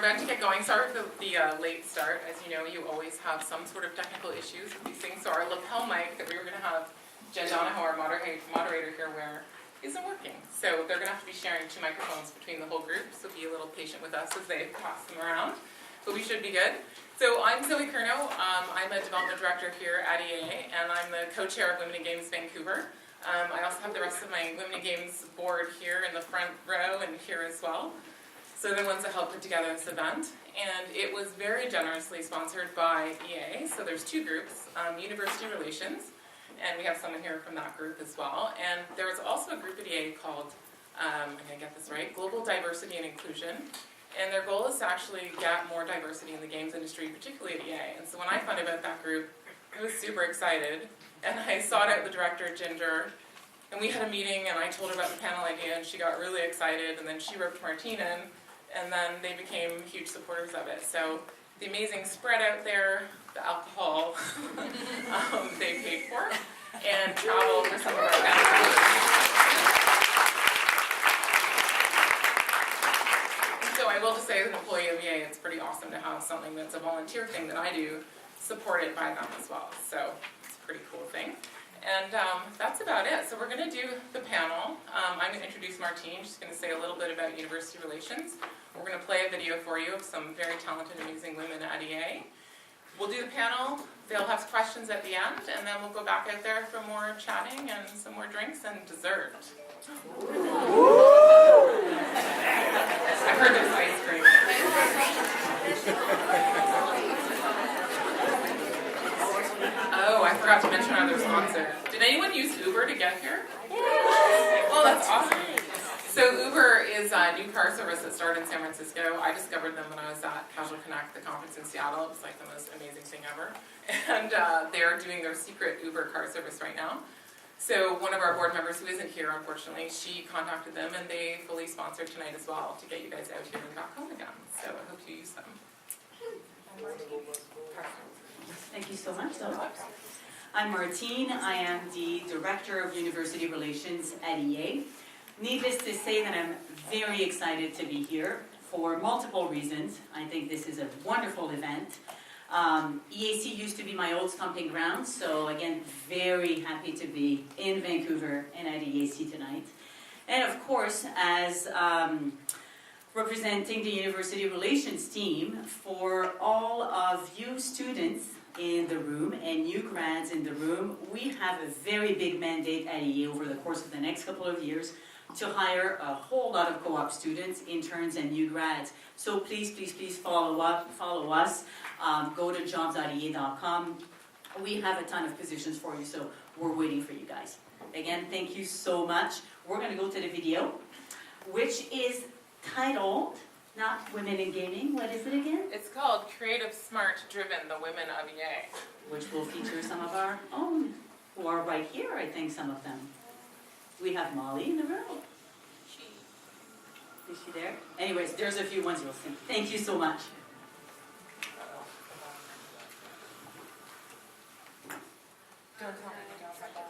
about to get going. Sorry for the late start. As you know, you always have some sort of technical issues with these things. So our lapel mic that we were going to have Jen Donahoe, our moderator here, wear isn't working. So they're going to have to be sharing 2 microphones between the whole group. So be a little patient with us as they pass them around. But we should be good. So I'm Zoe Curnow. I'm a development director here at EA, and I'm the co-chair of Women in Games Vancouver. I also have the rest of my Women in Games board here in the front row and here as well. So they're the ones that helped put together this event. And it was very generously sponsored by EA. So there's 2 groups, University Relations, and we have someone here from that group as well. And there's also a group at EA called, I'm going to get this right, Global Diversity and Inclusion. And their goal is to actually get more diversity in the games industry, particularly at EA. And so when I found out about that group, I was super excited. And I sought out the director, Ginger, and we had a meeting, and I told her about the panel idea, and she got really excited, and then she roped Martine in, and then they became huge supporters of it. So the amazing spread out there, the alcohol they paid for, and travel for some of our events. So I will just say, as an employee of EA, it's pretty awesome to have something that's a volunteer thing that I do, supported by them as well. So it's a pretty cool thing. And that's about it. So we're going to do the panel. I'm going to introduce Martine. She's going to say a little bit about university relations. We're going to play a video for you of some very talented, amazing women at EA. We'll do the panel. They'll have questions at the end, and then we'll go back out there for more chatting and some more drinks and dessert. I've heard there's ice cream. Oh, I forgot to mention our other sponsor. Did anyone use Uber to get here? Oh, that's awesome. So Uber is a new car service that started in San Francisco. I discovered them when I was at Casual Connect, the conference in Seattle. It was like the most amazing thing ever. And they're doing their secret Uber car service right now. So one of our board members, who isn't here unfortunately, she contacted them, and they fully sponsored tonight as well to get you guys out here and back home again. So I hope you use them. Thank you so much. I'm Martine. I am the Director of University Relations at EA. Needless to say that I'm very excited to be here for multiple reasons. I think this is a wonderful event. EAC used to be my old stomping ground, so again, very happy to be in Vancouver and at EAC tonight. And of course, as representing the University Relations team, for all of you students in the room and new grads in the room, we have a very big mandate at EA over the course of the next couple of years to hire a whole lot of co-op students, interns, and new grads. So please, please, please follow us. Go to jobs.ea.com. We have a ton of positions for you, so we're waiting for you guys. Again, thank you so much. We're going to go to the video, which is titled, not Women in Gaming, what is it again? It's called Creative, Smart, Driven, the Women of EA. Which will feature some of our own, who are right here, I think, some of them. We have Molly in the room. Is she there? Anyways, there's a few ones you'll see. Thank you so much. Don't tell me you don't have that.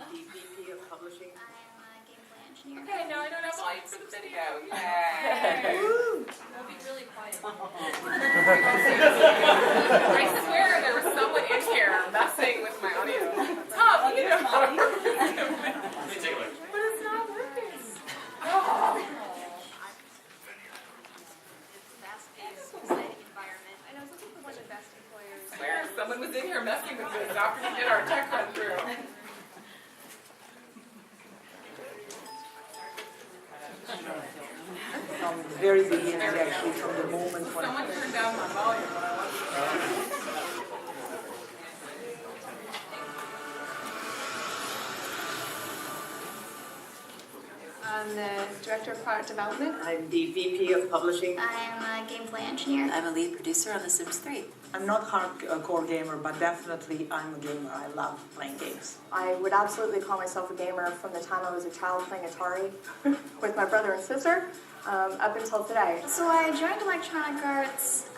I'm the VP of Publishing. I'm a gameplay engineer. Okay, now I don't have volume for the video. Yay! I'll be really quiet. I swear there was someone in here messing with my audio. Tom, you know. But it's not working. Oh. Fast-paced, exciting environment. I know some people are the best employers. I swear someone was in here messing with this after we did our tech run through. From the very beginning, actually, from the moment when Someone turned down my volume when I wasn't. I'm the Director of Product Development. I'm the VP of Publishing. I'm a gameplay engineer. I'm a lead producer on The Sims 3. I'm not hardcore gamer, but definitely I'm a gamer. I love playing games. I would absolutely call myself a gamer from the time I was a child playing Atari with my brother and sister. up until today. So I joined Electronic Arts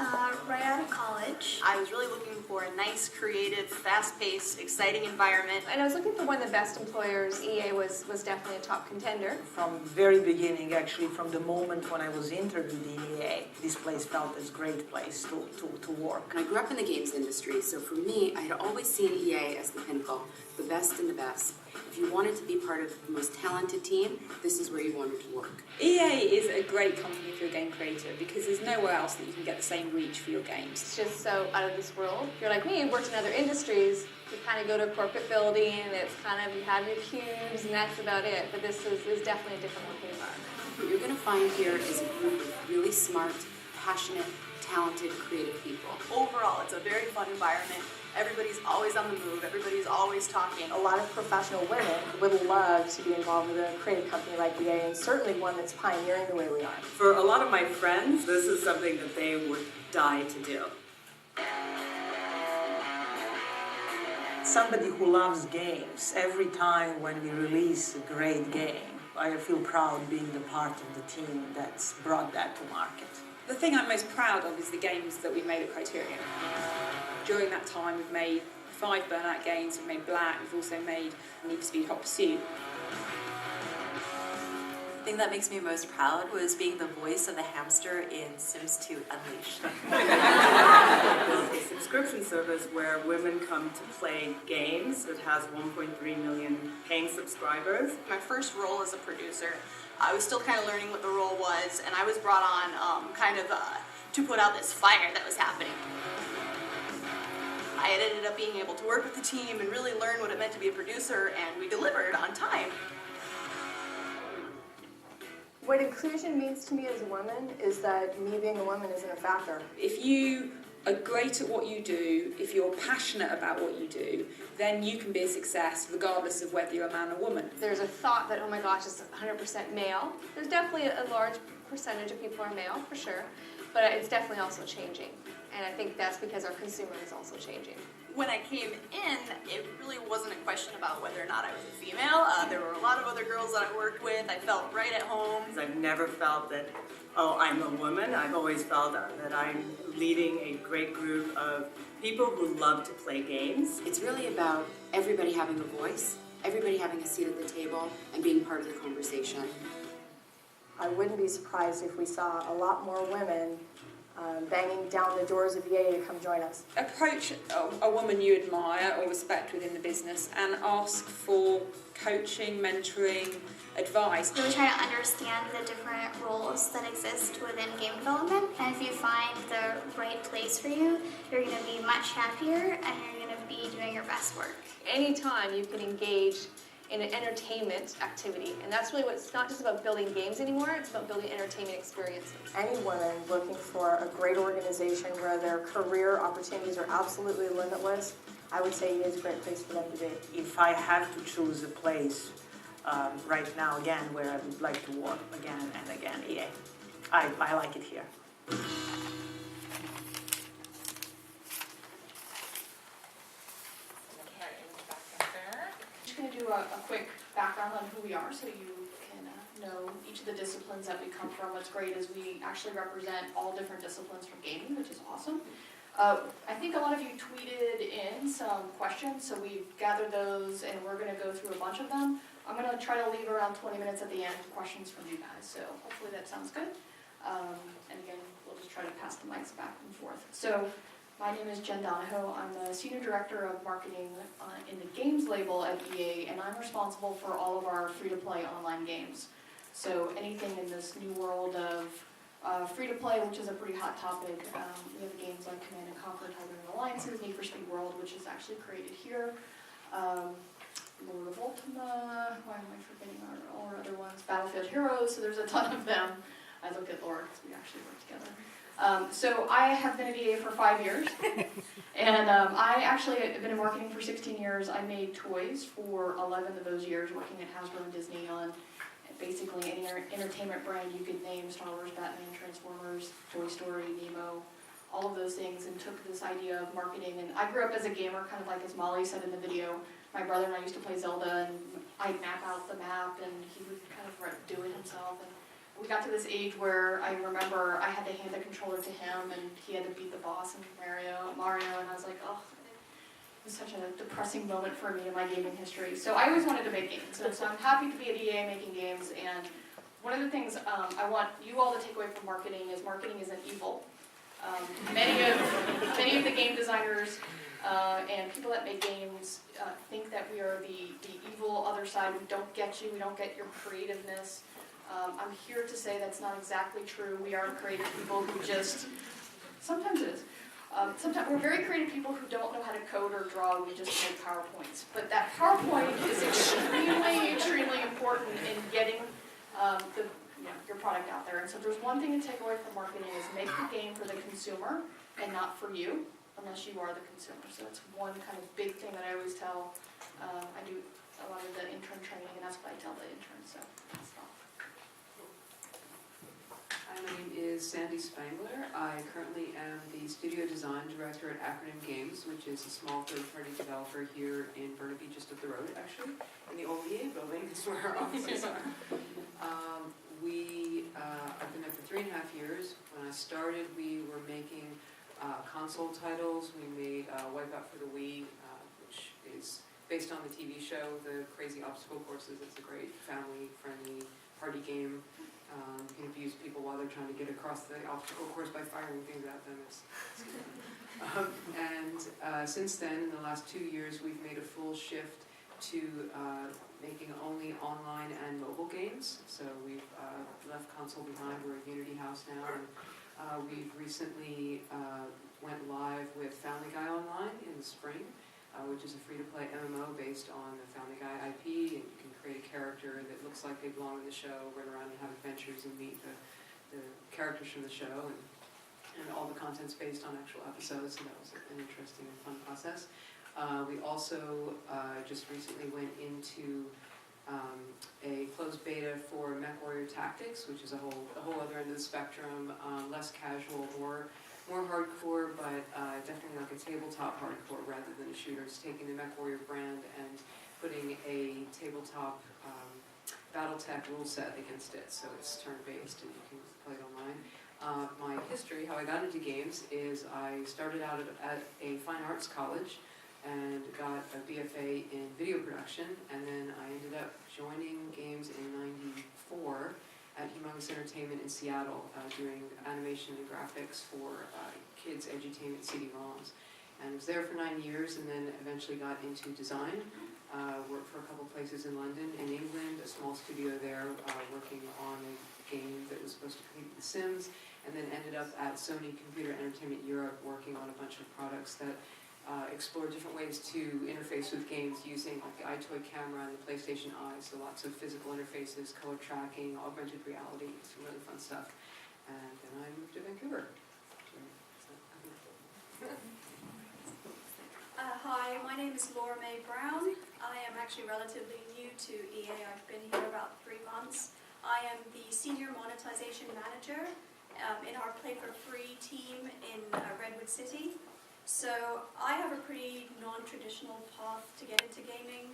right out of college. I was really looking for a nice, creative, fast-paced, exciting environment. And I was looking for one of the best employers. EA was definitely a top contender. From very beginning, actually, from the moment when I was interviewed in EA, this place felt as a great place to work. I grew up in the games industry, so for me, I had always seen EA as the pinnacle, the best and the best. If you wanted to be part of the most talented team, this is where you wanted to work. EA is a great company if you're a game creator because there's nowhere else that you can get the same reach for your games. It's just so out of this world. If you're like me, you've worked in other industries, you kind of go to a corporate building and it's kind of, you have your cubes and that's about it. But this is definitely a different looking environment. What you're going to find here is a group of really smart, passionate, talented, creative people. Overall, it's a very fun environment. Everybody's always on the move. Everybody's always talking. A lot of professional women would love to be involved with a creative company like EA, and certainly one that's pioneering the way we are. For a lot of my friends, this is something that they would die to do. Somebody who loves games, every time when we release a great game, I feel proud being the part of the team that's brought that to market. The thing I'm most proud of is the games that we've made at Criterion. During that time, we've made 5 Burnout games, we've made Black, we've also made Need for Speed Hot Pursuit. The thing that makes me most proud was being the voice of the hamster in Sims 2 Unleashed. It's a subscription service where women come to play games. It has 1.3 million paying subscribers. My first role as a producer, I was still kind of learning what the role was, and I was brought on to put out this fire that was happening. I had ended up being able to work with the team and really learn what it meant to be a producer, and we delivered on time. What inclusion means to me as a woman is that me being a woman isn't a factor. If you are great at what you do, if you're passionate about what you do, then you can be a success regardless of whether you're a man or woman. There's a thought that, oh my gosh, it's 100% male. There's definitely a large percentage of people are male, for sure, but it's definitely also changing. And I think that's because our consumer is also changing. When I came in, it really wasn't a question about whether or not I was a female. There were a lot of other girls that I worked with. I felt right at home. I've never felt that, oh, I'm a woman. I've always felt that I'm leading a great group of people who love to play games. It's really about everybody having a voice, everybody having a seat at the table, and being part of the conversation. I wouldn't be surprised if we saw a lot more women banging down the doors of EA to come join us. Approach a woman you admire or respect within the business and ask for coaching, mentoring, advice. Really try to understand the different roles that exist within game development, and if you find the right place for you, you're going to be much happier and you're going to be doing your best work. Anytime you can engage in an entertainment activity, and that's really what it's not just about building games anymore, it's about building entertainment experiences. Any woman looking for a great organization where their career opportunities are absolutely limitless, I would say EA is a great place for them to be. If I have to choose a place right now, again, where I would like to work again and again, EA. I like it here. I'm just going to do a quick background on who we are so you can know each of the disciplines that we come from. What's great is we actually represent all different disciplines from gaming, which is awesome. I think a lot of you tweeted in some questions, so we've gathered those and we're going to go through a bunch of them. I'm going to try to leave around 20 minutes at the end for questions from you guys, so hopefully that sounds good. And again, we'll just try to pass the mics back and forth. So, my name is Jen Donahoe. I'm the Senior Director of Marketing in the Games label at EA, and I'm responsible for all of our free-to-play online games. So anything in this new world of free-to-play, which is a pretty hot topic. We have games like Command & Conquer, Tiger & Alliances, Need for Speed World, which is actually created here. Lord of Ultima, why am I forgetting our other ones? Battlefield Heroes, so there's a ton of them. I look at Lord because we actually work together. So I have been at EA for 5 years, and I actually have been in marketing for 16 years. I made toys for 11 of those years, working at Hasbro and Disney on basically any entertainment brand you could name: Star Wars, Batman, Transformers, Toy Story, Nemo, all of those things, and took this idea of marketing. And I grew up as a gamer, kind of like as Molly said in the video. My brother and I used to play Zelda, and I'd map out the map, and he would kind of do it himself. And we got to this age where I remember I had to hand the controller to him and he had to beat the boss in Mario, and I was like, oh, it was such a depressing moment for me in my gaming history. So I always wanted to make games, and so I'm happy to be at EA making games, and one of the things I want you all to take away from marketing isn't evil. Many of the game designers and people that make games think that we are the evil other side. We don't get you, we don't get your creativeness. I'm here to say that's not exactly true. We are creative people who just, sometimes it is. Sometimes we're very creative people who don't know how to code or draw, we just make PowerPoints. But that PowerPoint is extremely important in getting your product out there. And so if there's one thing to take away from marketing is make the game for the consumer and not for you, unless you are the consumer. So that's one kind of big thing that I always tell. I do a lot of the intern training, and that's what I tell the interns. So that's all. Hi, my name is Sandy Spangler. I currently am the studio design director at Acronym Games, which is a small third-party developer here in Burnaby, just up the road, actually, in the old EA building. Is where our offices are. I've been there for 3.5 years. When I started, we were making console titles. We made Wipeout for the Wii, which is based on the TV show, The Crazy Obstacle Courses. It's a great family-friendly party game. You can abuse people while they're trying to get across the obstacle course by firing things at them. Since then, in the last 2 years, we've made a full shift to making only online and mobile games. So we've left console behind. We're a Unity house now, and we've recently went live with Family Guy Online in the spring, which is a free-to-play MMO based on the Family Guy IP, and you can create a character that looks like they belong in the show, run around and have adventures and meet the characters from the show, and all the content's based on actual episodes, so that was an interesting and fun process. We also just recently went into a closed beta for MechWarrior Tactics, which is a whole other end of the spectrum, less casual, more hardcore, but definitely like a tabletop hardcore rather than a shooter. It's taking the MechWarrior brand and putting a tabletop BattleTech rule set against it, so it's turn-based and you can play it online. My history, how I got into games, is I started out at a fine arts college and got a BFA in video production, and then I ended up joining games in '94 at Humongous Entertainment in Seattle, doing animation and graphics for kids' edutainment CD-ROMs. And was there for 9 years, and then eventually got into design. Worked for a couple places in London and England, a small studio there, working on a game that was supposed to compete with The Sims, and then ended up at Sony Computer Entertainment Europe, working on a bunch of products that explore different ways to interface with games using like the iToy camera and the PlayStation Eye, so lots of physical interfaces, color tracking, augmented reality, some really fun stuff. And then I moved to Vancouver. Hi, my name is Laura Mae Brown. I am actually relatively new to EA. I've been here about 3 months. I am the Senior Monetization Manager in our Play for Free team in Redwood City. So I have a pretty non-traditional path to get into gaming.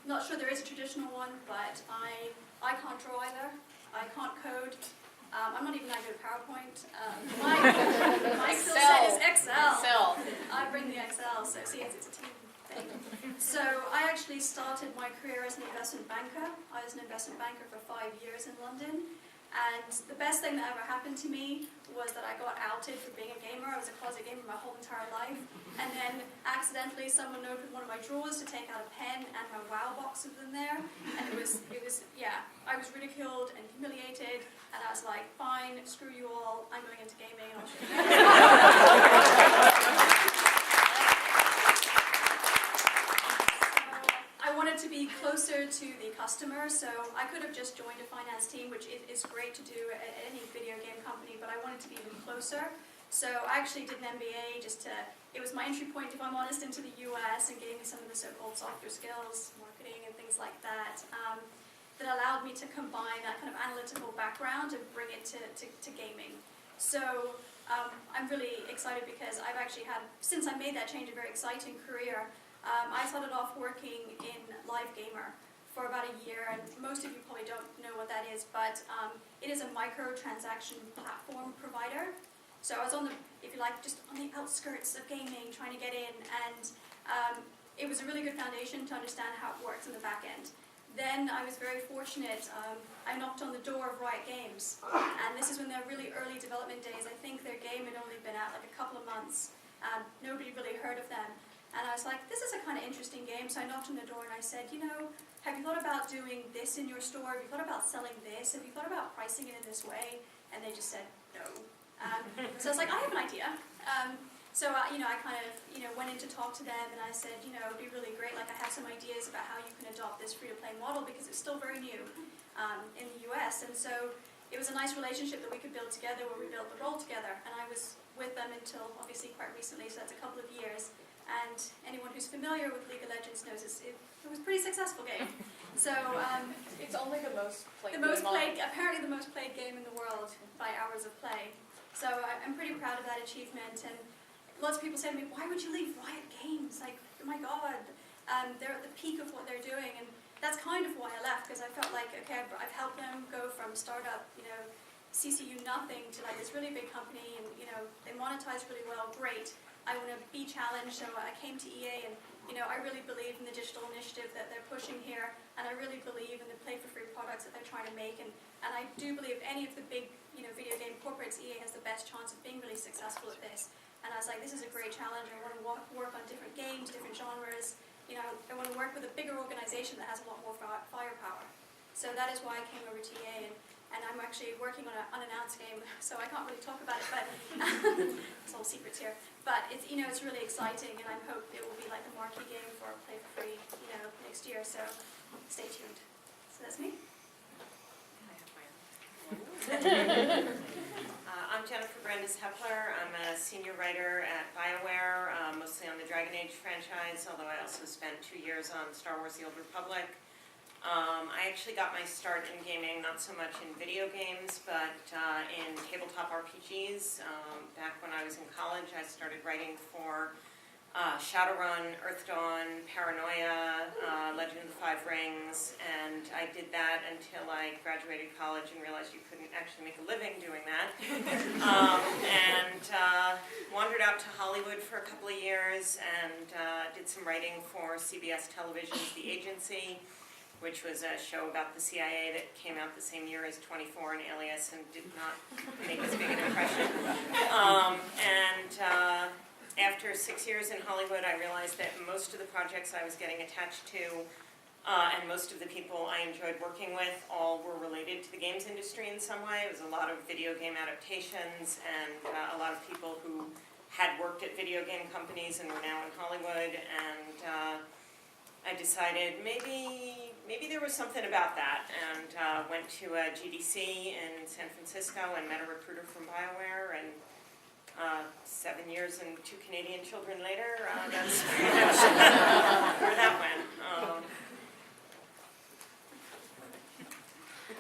Not sure there is a traditional one, but I can't draw either. I can't code. I'm not even that good at PowerPoint. My skill set is Excel. I bring the Excel, so see, it's a team thing. So I actually started my career as an investment banker. I was an investment banker for 5 years in London. And the best thing that ever happened to me was that I got outed for being a gamer. I was a closet gamer my whole entire life. And then accidentally someone opened one of my drawers to take out a pen, and my WoW box was in there. And it was yeah, I was ridiculed and humiliated. And I was like, fine, screw you all, I'm going into gaming and I'll show you. I wanted to be closer to the customer, so I could have just joined a finance team, which is great to do at any video game company, but I wanted to be even closer. So I actually did an MBA it was my entry point, if I'm honest, into the US, and gave me some of the so-called softer skills, marketing and things like that, that allowed me to combine that kind of analytical background and bring it to gaming. So I'm really excited because I've actually had, since I made that change, a very exciting career. I started off working in Live Gamer for about a year, and most of you probably don't know what that is, but it is a microtransaction platform provider. So I was on the, if you like, just on the outskirts of gaming, trying to get in, and it was a really good foundation to understand how it works in the back end. Then I was very fortunate, I knocked on the door of Riot Games, and this is when their really early development days. I think their game had only been out like a couple of months. Nobody really heard of them. And I was like, this is a kind of interesting game, so I knocked on the door and I said, you know, have you thought about doing this in your store? Have you thought about selling this? Have you thought about pricing it in this way? And they just said, no. So I was like, I have an idea. So you know, I kind of went in to talk to them, and I said, you know, it'd be really great. Like, I have some ideas about how you can adopt this free-to-play model because it's still very new in the US. And so it was a nice relationship that we could build together, where we built the role together. And I was with them until obviously quite recently, so that's a couple of years. And anyone who's familiar with League of Legends knows it was a pretty successful game. So It's only the most played apparently the most played game in the world by hours of play. So I'm pretty proud of that achievement. And lots of people say to me, why would you leave Riot Games? Like, oh my God, they're at the peak of what they're doing. And that's kind of why I left, because I felt like, okay, I've helped them go from startup, CCU nothing to like this really big company, and they monetize really well, great. I want to be challenged, so I came to EA, and I really believe in the digital initiative that they're pushing here, and I really believe in the play-for-free products that they're trying to make, and I do believe any of the big video game corporates, EA has the best chance of being really successful at this. And I was like, this is a great challenge. I want to work on different games, different genres. I want to work with a bigger organization that has a lot more firepower. So that is why I came over to EA, and I'm actually working on an unannounced game, so I can't really talk about it, but it's all secrets here. But it's it's really exciting, and I hope it will be like a marquee game for Play for Free, next year. So stay tuned. So that's me. I'm Jennifer Brandes-Hepler. I'm a senior writer at BioWare, mostly on the Dragon Age franchise, although I also spent 2 years on Star Wars: The Old Republic. I actually got my start in gaming, not so much in video games, but in tabletop RPGs. Back when I was in college, I started writing for Shadowrun, Earth Dawn, Paranoia, Legend of the Five Rings, and I did that until I graduated college and realized you couldn't actually make a living doing that. And wandered out to Hollywood for a couple of years and did some writing for CBS Television's The Agency, which was a show about the CIA that came out the same year as 24 and Alias and did not make as big an impression. After 6 years in Hollywood, I realized that most of the projects I was getting attached to and most of the people I enjoyed working with all were related to the games industry in some way. It was a lot of video game adaptations and a lot of people who had worked at video game companies and were now in Hollywood. And I decided maybe there was something about that, and went to a GDC in San Francisco and met a recruiter from BioWare, and 7 years and 2 Canadian children later, that's pretty much where that went.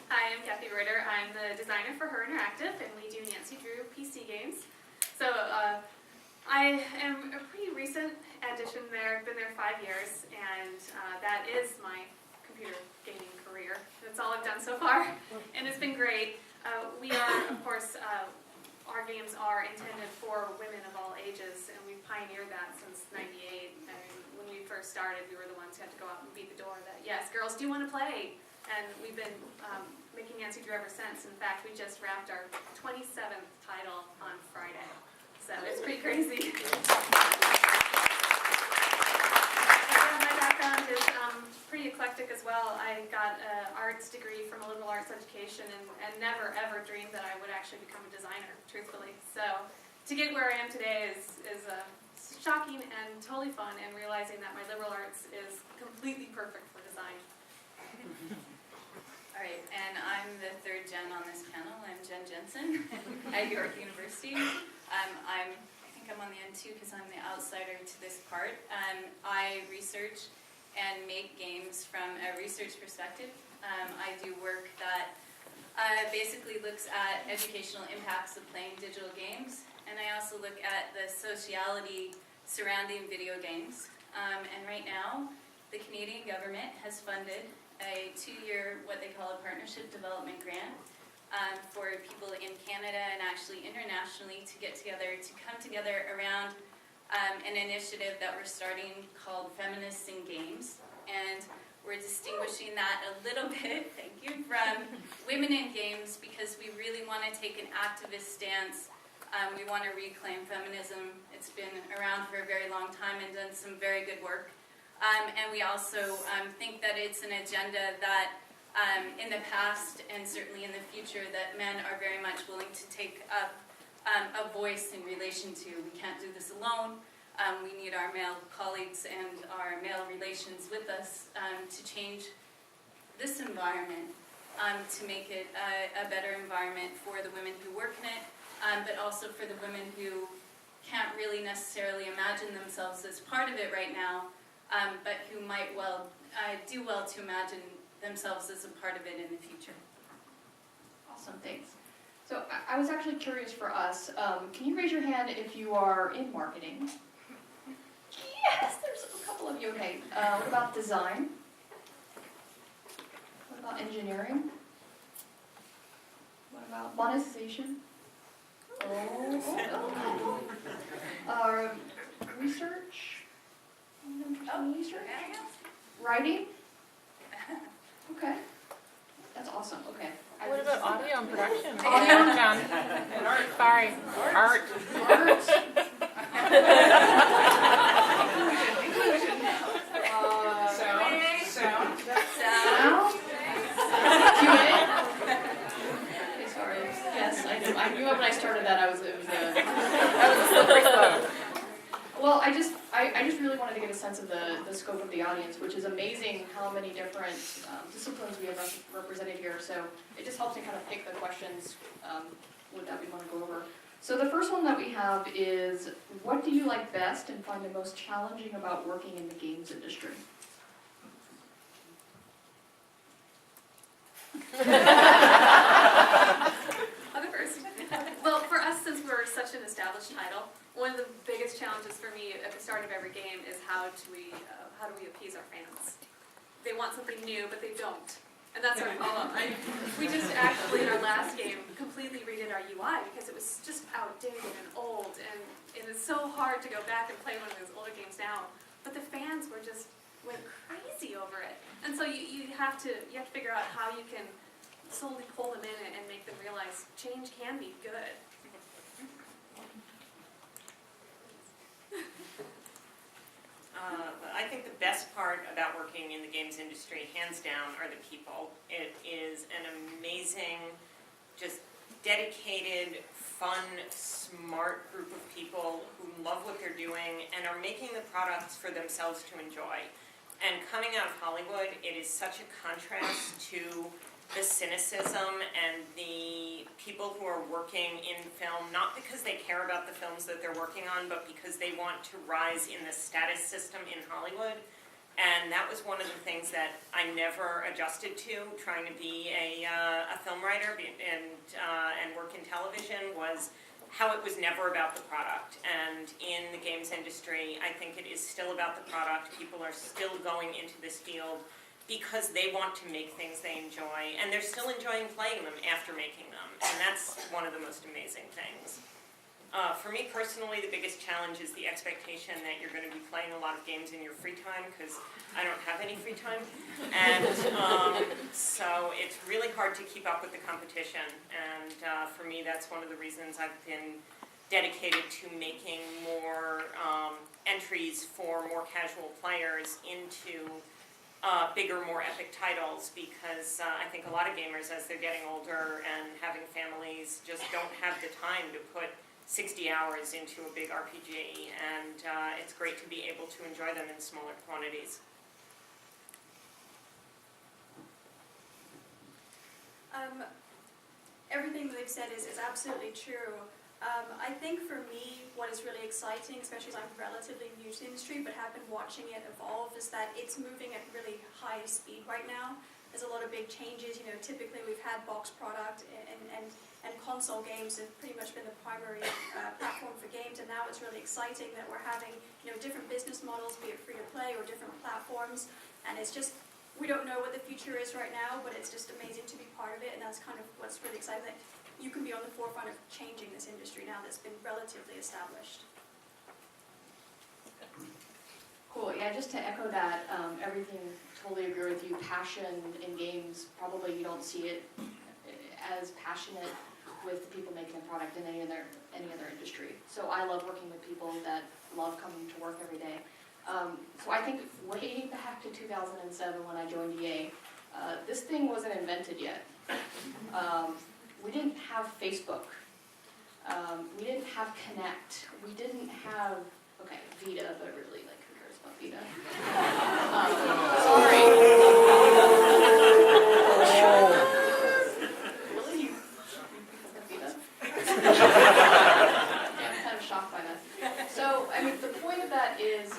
Hi, I'm Kathy Reuter. I'm the designer for Her Interactive, and we do Nancy Drew PC games. So I am a pretty recent addition there. I've been there 5 years, and that is my computer gaming career. That's all I've done so far, and it's been great. We are, of course, our games are intended for women of all ages, and we've pioneered that since '98. And when we first started, we were the ones who had to go out and beat the door that, yes, girls do want to play. And we've been making Nancy Drew ever since. In fact, we just wrapped our 27th title on Friday. So it's pretty crazy. My background is pretty eclectic as well. I got an arts degree from a liberal arts education and never ever dreamed that I would actually become a designer, truthfully. So to get where I am today is shocking and totally fun, and realizing that my liberal arts is completely perfect for design. All right, and I'm the third gen on this panel. I'm Jen Jensen at York University. I think I'm on the end too because I'm the outsider to this part. I research and make games from a research perspective. I do work that basically looks at educational impacts of playing digital games, and I also look at the sociality surrounding video games. And right now, the Canadian government has funded a 2-year, what they call a partnership development grant, for people in Canada and actually internationally to get together, to come together around an initiative that we're starting called Feminists in Games. And we're distinguishing that a little bit, thank you, from Women in Games, because we really want to take an activist stance. We want to reclaim feminism. It's been around for a very long time and done some very good work. And we also think that it's an agenda that in the past and certainly in the future that men are very much willing to take up a voice in relation to. We can't do this alone. We need our male colleagues and our male relations with us to change this environment, to make it a better environment for the women who work in it, but also for the women who can't really necessarily imagine themselves as part of it right now, but who might do well to imagine themselves as a part of it in the future. Awesome, thanks. So I was actually curious for us, can you raise your hand if you are in marketing? Yes, there's a couple of you. Okay, what about design? What about engineering? What about monetization? Oh. Research? Research? Writing? Okay. That's awesome, okay. What about audio and production? Audio and John. And art, sorry. Art. Sound? Okay, sorry. Yes, I knew when I started that that was a slippery slope. Well, I just really wanted to get a sense of the scope of the audience, which is amazing how many different disciplines we have represented here. So it just helps me kind of pick the questions that we want to go over. So the first one that we have is, what do you like best and find the most challenging about working in the games industry? I'll go first. Well, for us, since we're such an established title, one of the biggest challenges for me at the start of every game is how do we appease our fans? They want something new, but they don't. And that's our problem. We just actually, in our last game, completely redid our UI because it was just outdated and old, and it's so hard to go back and play one of those older games now. But the fans went crazy over it. And so you have to figure out how you can slowly pull them in and make them realize change can be good. I think the best part about working in the games industry, hands down, are the people. It is an amazing, just dedicated, fun, smart group of people who love what they're doing and are making the products for themselves to enjoy. And coming out of Hollywood, it is such a contrast to the cynicism and the people who are working in film, not because they care about the films that they're working on, but because they want to rise in the status system in Hollywood. And that was one of the things that I never adjusted to, trying to be a film writer and work in television, was how it was never about the product. And in the games industry, I think it is still about the product. People are still going into this field because they want to make things they enjoy, and they're still enjoying playing them after making them, and that's one of the most amazing things. For me personally, the biggest challenge is the expectation that you're going to be playing a lot of games in your free time, because I don't have any free time, and so it's really hard to keep up with the competition, and for me that's one of the reasons I've been dedicated to making more entries for more casual players into bigger, more epic titles, because I think a lot of gamers, as they're getting older and having families, just don't have the time to put 60 hours into a big RPG, and it's great to be able to enjoy them in smaller quantities. Everything that they've said is absolutely true. I think for me, what is really exciting, especially as I'm relatively new to the industry but have been watching it evolve, is that it's moving at really high speed right now. There's a lot of big changes. You know, typically we've had box product and console games have pretty much been the primary platform for games, and now it's really exciting that we're having different business models, be it free to play or different platforms, and it's just we don't know what the future is right now, but it's just amazing to be part of it, and that's kind of what's really exciting. Like, you can be on the forefront of changing this industry now that's been relatively established. Cool, yeah, just to echo that, everything, totally agree with you. Passion in games, probably you don't see it as passionate with the people making the product in any other industry. So I love working with people that love coming to work every day. So I think way back to 2007 when I joined EA, this thing wasn't invented yet. We didn't have Facebook. We didn't have Connect. We didn't have, okay, Vita, but really, like, who cares about Vita? Sorry. Really? You Vita? Yeah, I'm kind of shocked by that. So, I mean, the point of that is,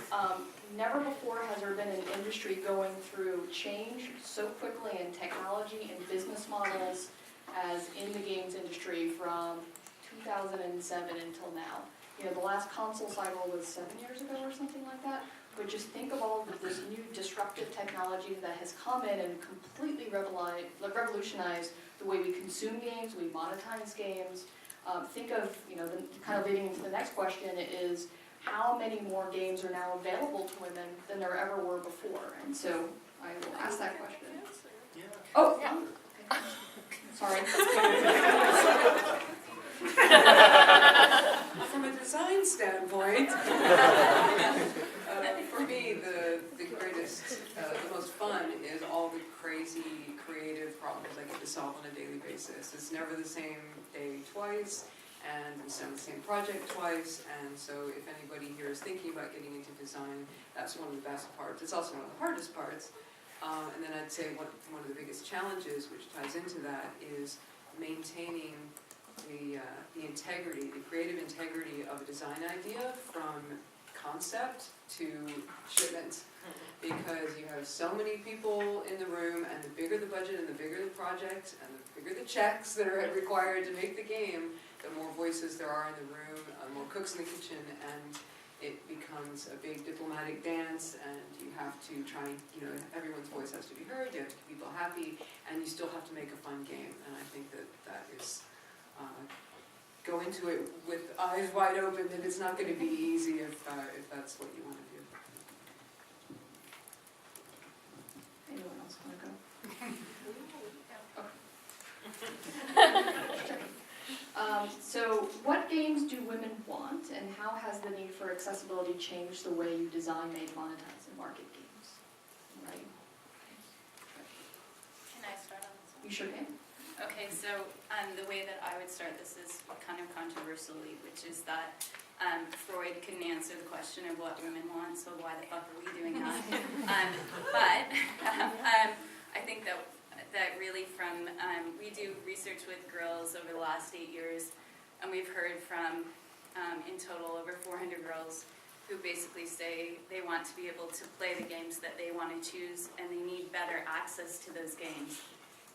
never before has there been an industry going through change so quickly in technology and business models as in the games industry from 2007 until now. You know, the last console cycle was 7 years ago or something like that. But just think of all of this new disruptive technology that has come in and completely revolutionized the way we consume games, we monetize games. Think of, you know, kind of leading into the next question is, how many more games are now available to women than there ever were before? And so I will ask that question. Oh, yeah. Sorry. From a design standpoint, for me, the greatest, the most fun is all the crazy creative problems I get to solve on a daily basis. It's never the same day twice, and it's never the same project twice, and so if anybody here is thinking about getting into design, that's one of the best parts. It's also one of the hardest parts. And then I'd say one of the biggest challenges, which ties into that, is maintaining the integrity, the creative integrity of a design idea from concept to shipment. Because you have so many people in the room, and the bigger the budget and the bigger the project and the bigger the checks that are required to make the game, the more voices there are in the room, more cooks in the kitchen, and it becomes a big diplomatic dance, and you have to try, you know, everyone's voice has to be heard, you have to keep people happy, and you still have to make a fun game. And I think that is, go into it with eyes wide open, that it's not going to be easy if that's what you want to do. Anyone else want to go? So what games do women want, and how has the need for accessibility changed the way you design, make, monetize, and market games? Right? Can I start on this one? You sure can. Okay, so the way that I would start this is kind of controversially, which is that Freud couldn't answer the question of what women want, so why the fuck are we doing that? But I think that really from, we do research with girls over the last 8 years, and we've heard from, in total, over 400 girls who basically say they want to be able to play the games that they want to choose, and they need better access to those games.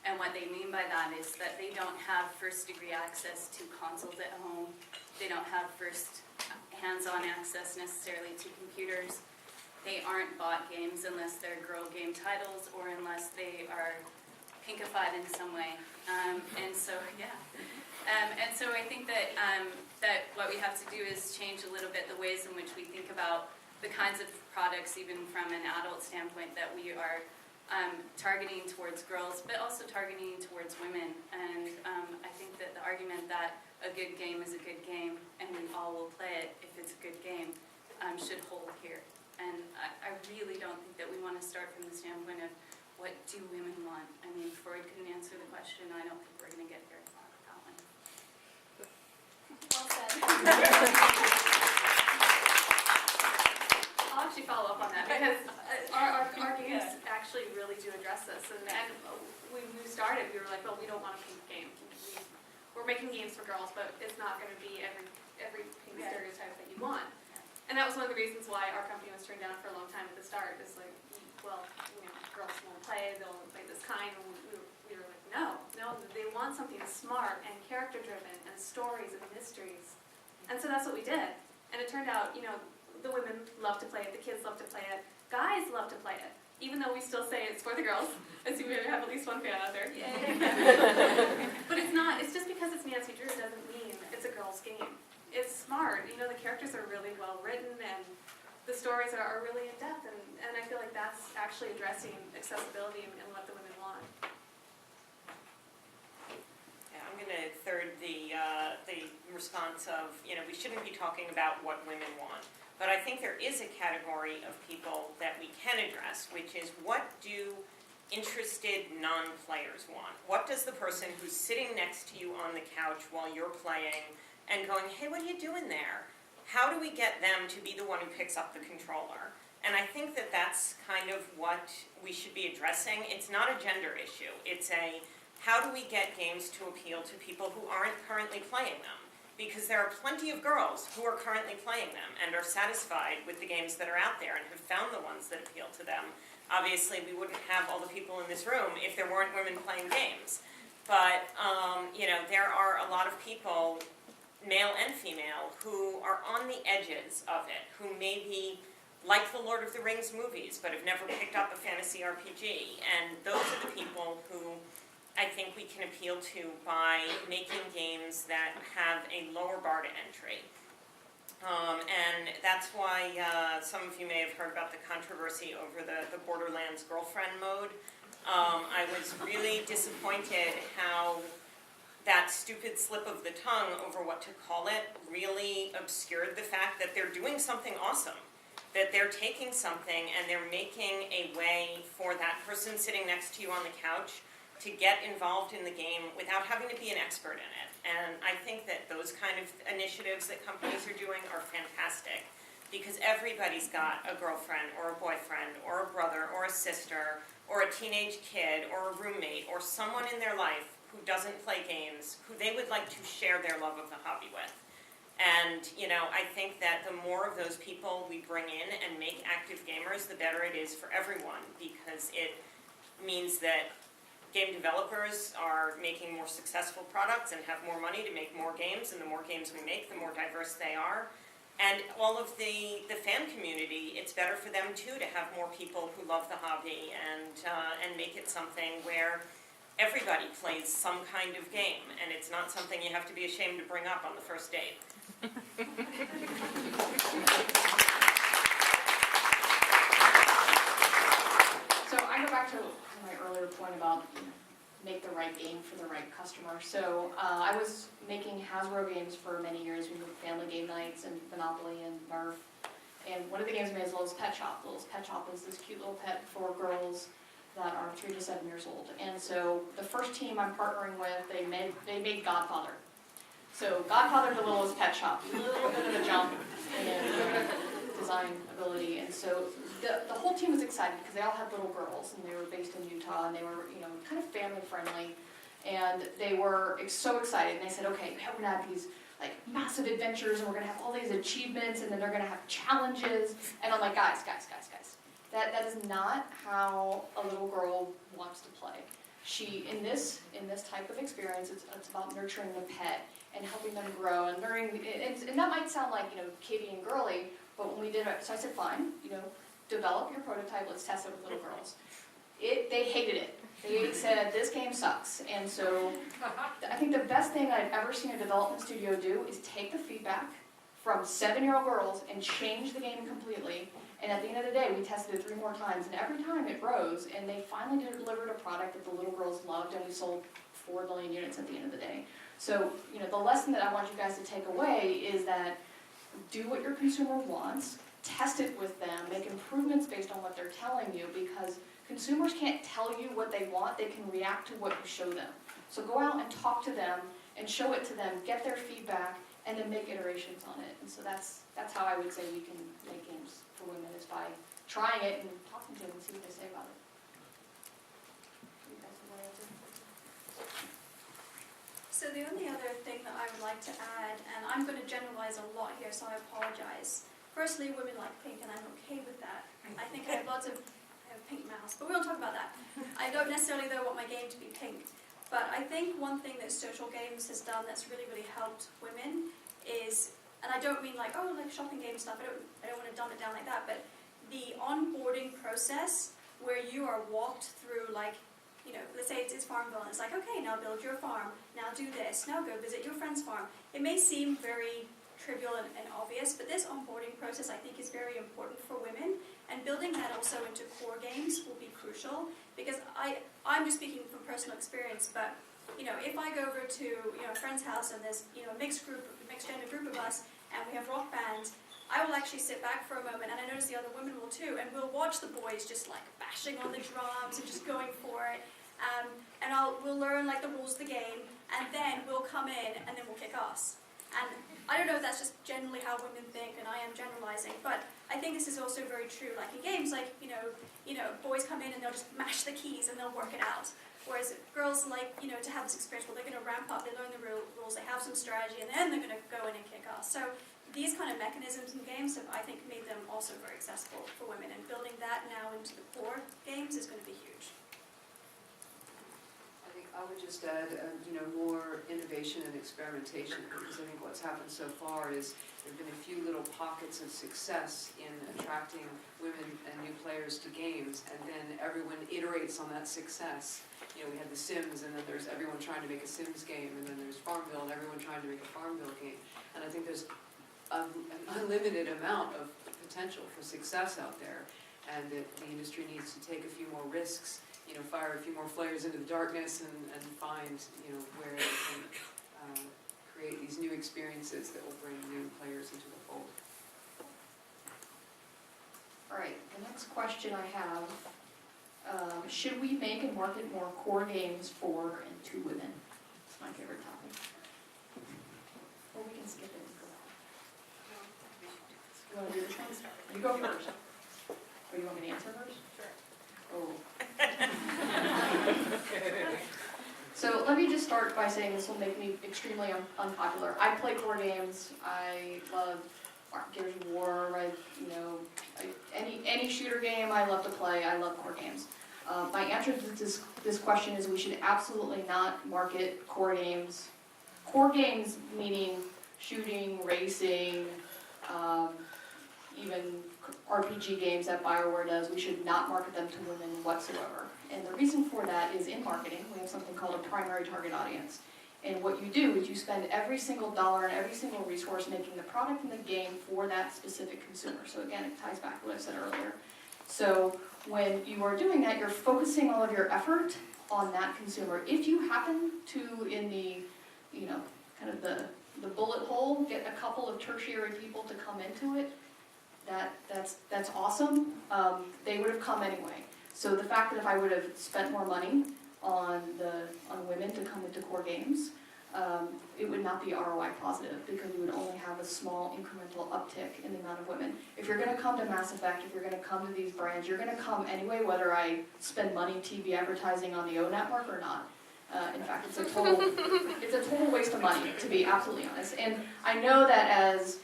And what they mean by that is that they don't have first-degree access to consoles at home. They don't have first hands-on access necessarily to computers. They aren't bought games unless they're girl game titles or unless they are pinkified in some way. And so I think that that what we have to do is change a little bit the ways in which we think about the kinds of products, even from an adult standpoint, that we are targeting towards girls, but also targeting towards women. And I think that the argument that a good game is a good game, and we all will play it if it's a good game, should hold here. And I really don't think that we want to start from the standpoint of what do women want. I mean, Freud couldn't answer the question. I don't think we're going to get very far with that one. Well said. I'll actually follow up on that because our games actually really do address this. And when we started, we were like, well, we don't want a pink game. We're making games for girls, but it's not going to be every pink stereotype that you want. And that was one of the reasons why our company was turned down for a long time at the start. It's like, well, you know, girls won't play, they'll play this kind. And we were like, no, they want something smart and character-driven and stories and mysteries. And so that's what we did. And it turned out, you know, the women love to play it, the kids love to play it, guys love to play it. even though we still say it's for the girls. I see we have at least one fan out there. Yay. But it's not, it's just because it's Nancy Drew doesn't mean it's a girl's game. It's smart, you know, the characters are really well written and the stories are really in depth, and I feel like that's actually addressing accessibility and what the women want. Yeah, I'm going to third the response of, you know, we shouldn't be talking about what women want. But I think there is a category of people that we can address, which is what do interested non-players want? What does the person who's sitting next to you on the couch while you're playing and going, hey, what are you doing there? How do we get them to be the one who picks up the controller? And I think that that's kind of what we should be addressing. It's not a gender issue. It's a, how do we get games to appeal to people who aren't currently playing them? Because there are plenty of girls who are currently playing them and are satisfied with the games that are out there and have found the ones that appeal to them. Obviously, we wouldn't have all the people in this room if there weren't women playing games. But, you know, there are a lot of people, male and female, who are on the edges of it, who maybe like the Lord of the Rings movies but have never picked up a fantasy RPG. And those are the people who I think we can appeal to by making games that have a lower bar to entry. And that's why some of you may have heard about the controversy over the Borderlands girlfriend mode. I was really disappointed how that stupid slip of the tongue over what to call it really obscured the fact that they're doing something awesome. That they're taking something and they're making a way for that person sitting next to you on the couch to get involved in the game without having to be an expert in it. And I think that those kind of initiatives that companies are doing are fantastic because everybody's got a girlfriend or a boyfriend or a brother or a sister or a teenage kid or a roommate or someone in their life who doesn't play games, who they would like to share their love of the hobby with. And, you know, I think that the more of those people we bring in and make active gamers, the better it is for everyone because it means that game developers are making more successful products and have more money to make more games, and the more games we make, the more diverse they are. And all of the fan community, it's better for them too to have more people who love the hobby and make it something where everybody plays some kind of game, and it's not something you have to be ashamed to bring up on the first date. So I go back to my earlier point about make the right game for the right customer. So I was making Hasbro games for many years. We did Family Game Nights and Monopoly and Nerf. And one of the games we made is Little's Pet Shop. Little's Pet Shop is this cute little pet for girls that are 3 to 7 years old. And so the first team I'm partnering with, they made Godfather. So Godfather to Little's Pet Shop, a little bit of a jump in design ability. And so the whole team was excited because they all had little girls and they were based in Utah and they were, you know, kind of family friendly. And they were so excited and they said, okay, we're gonna have these like massive adventures and we're gonna have all these achievements and then they're gonna have challenges. And I'm like, guys. That is not how a little girl wants to play. In this type of experience, it's about nurturing the pet and helping them grow and learning. And that might sound like, you know, kiddie and girly, but when we did it, so I said, fine, you know, develop your prototype, let's test it with little girls. They hated it. They said, this game sucks. And so I think the best thing I've ever seen a development studio do is take the feedback from 7-year-old girls and change the game completely. And at the end of the day, we tested it 3 more times, and every time it rose, and they finally delivered a product that the little girls loved, and we sold 4 million units at the end of the day. So, you know, the lesson that I want you guys to take away is that do what your consumer wants, test it with them, make improvements based on what they're telling you, because consumers can't tell you what they want, they can react to what you show them. So go out and talk to them, and show it to them, get their feedback, and then make iterations on it. And so that's how I would say we can make games for women, is by trying it and talking to them and see what they say about it. You guys have one answer? So the only other thing that I would like to add, and I'm going to generalize a lot here, so I apologize. Firstly, women like pink, and I'm okay with that. I think I have lots of I have a pink mouse, but we won't talk about that. I don't necessarily, though, want my game to be pink. But I think one thing that social games has done that's really, really helped women is, and I don't mean like, oh, like shopping game stuff, I don't want to dumb it down like that, but the onboarding process where you are walked through, like, you know, let's say it's Farmville, and it's like, okay, now build your farm, now do this, now go visit your friend's farm. It may seem very trivial and obvious, but this onboarding process I think is very important for women, and building that also into core games will be crucial, because I'm just speaking from personal experience, but you know, if I go over to, you know, a friend's house and there's, you know, a mixed gender group of us, and we have rock bands, I will actually sit back for a moment, and I notice the other women will too, and we'll watch the boys just like bashing on the drums and just going for it, and we'll learn like the rules of the game, and then we'll come in and then we'll kick ass. And I don't know if that's just generally how women think, and I am generalizing, but I think this is also very true. Like in games, like you know, boys come in and they'll just mash the keys and they'll work it out. Whereas girls like, you know, to have this experience where they're going to ramp up, they learn the rules, they have some strategy, and then they're going to go in and kick ass. So these kind of mechanisms in games have, I think, made them also very accessible for women, and building that now into the core games is going to be huge. I would just add, you know, more innovation and experimentation, because I think what's happened so far is there have been a few little pockets of success in attracting women and new players to games, and then everyone iterates on that success. You know, we had The Sims, and then there's everyone trying to make a Sims game, and then there's Farmville, and everyone trying to make a Farmville game. And I think there's an unlimited amount of potential for success out there, and that the industry needs to take a few more risks, you know, fire a few more flares into the darkness, and find, you know, where they can create these new experiences that will bring new players into the fold. All right, the next question I have, should we make and market more core games for and to women? It's my favorite topic. Or we can skip it and go on. You want to do this one? You go first. Or you want me to answer first? Sure. Oh. So let me just start by saying this will make me extremely unpopular. I play core games. I love Gears of War. Any shooter game I love to play. I love core games. My answer to this question is we should absolutely not market core games. Core games meaning shooting, racing, even RPG games that BioWare does, we should not market them to women whatsoever. And the reason for that is in marketing, we have something called a primary target audience. And what you do is you spend every single dollar and every single resource making the product and the game for that specific consumer. So again, it ties back to what I said earlier. So when you are doing that, you're focusing all of your effort on that consumer. If you happen to, in the, you know, kind of the bullet hole, get a couple of tertiary people to come into it, that's awesome. They would have come anyway. So the fact that if I would have spent more money on women to come into core games, it would not be ROI positive, because you would only have a small incremental uptick in the amount of women. If you're going to come to Mass Effect, if you're going to come to these brands, you're going to come anyway, whether I spend money TV advertising on the O Network or not. In fact, it's a total waste of money, to be absolutely honest. And I know that as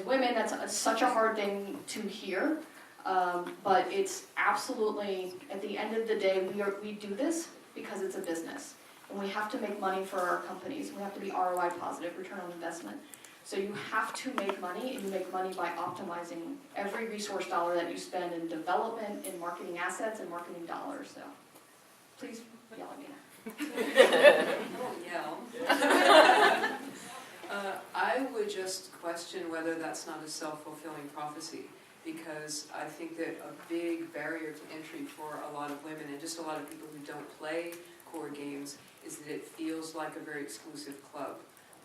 women, that's such a hard thing to hear, but it's absolutely, at the end of the day, we do this because it's a business. And we have to make money for our companies. We have to be ROI positive, return on investment. So you have to make money, and you make money by optimizing every resource dollar that you spend in development, in marketing assets, and marketing dollars. So please yell at me now. I won't yell. I would just question whether that's not a self-fulfilling prophecy, because I think that a big barrier to entry for a lot of women, and just a lot of people who don't play core games, is that it feels like a very exclusive club.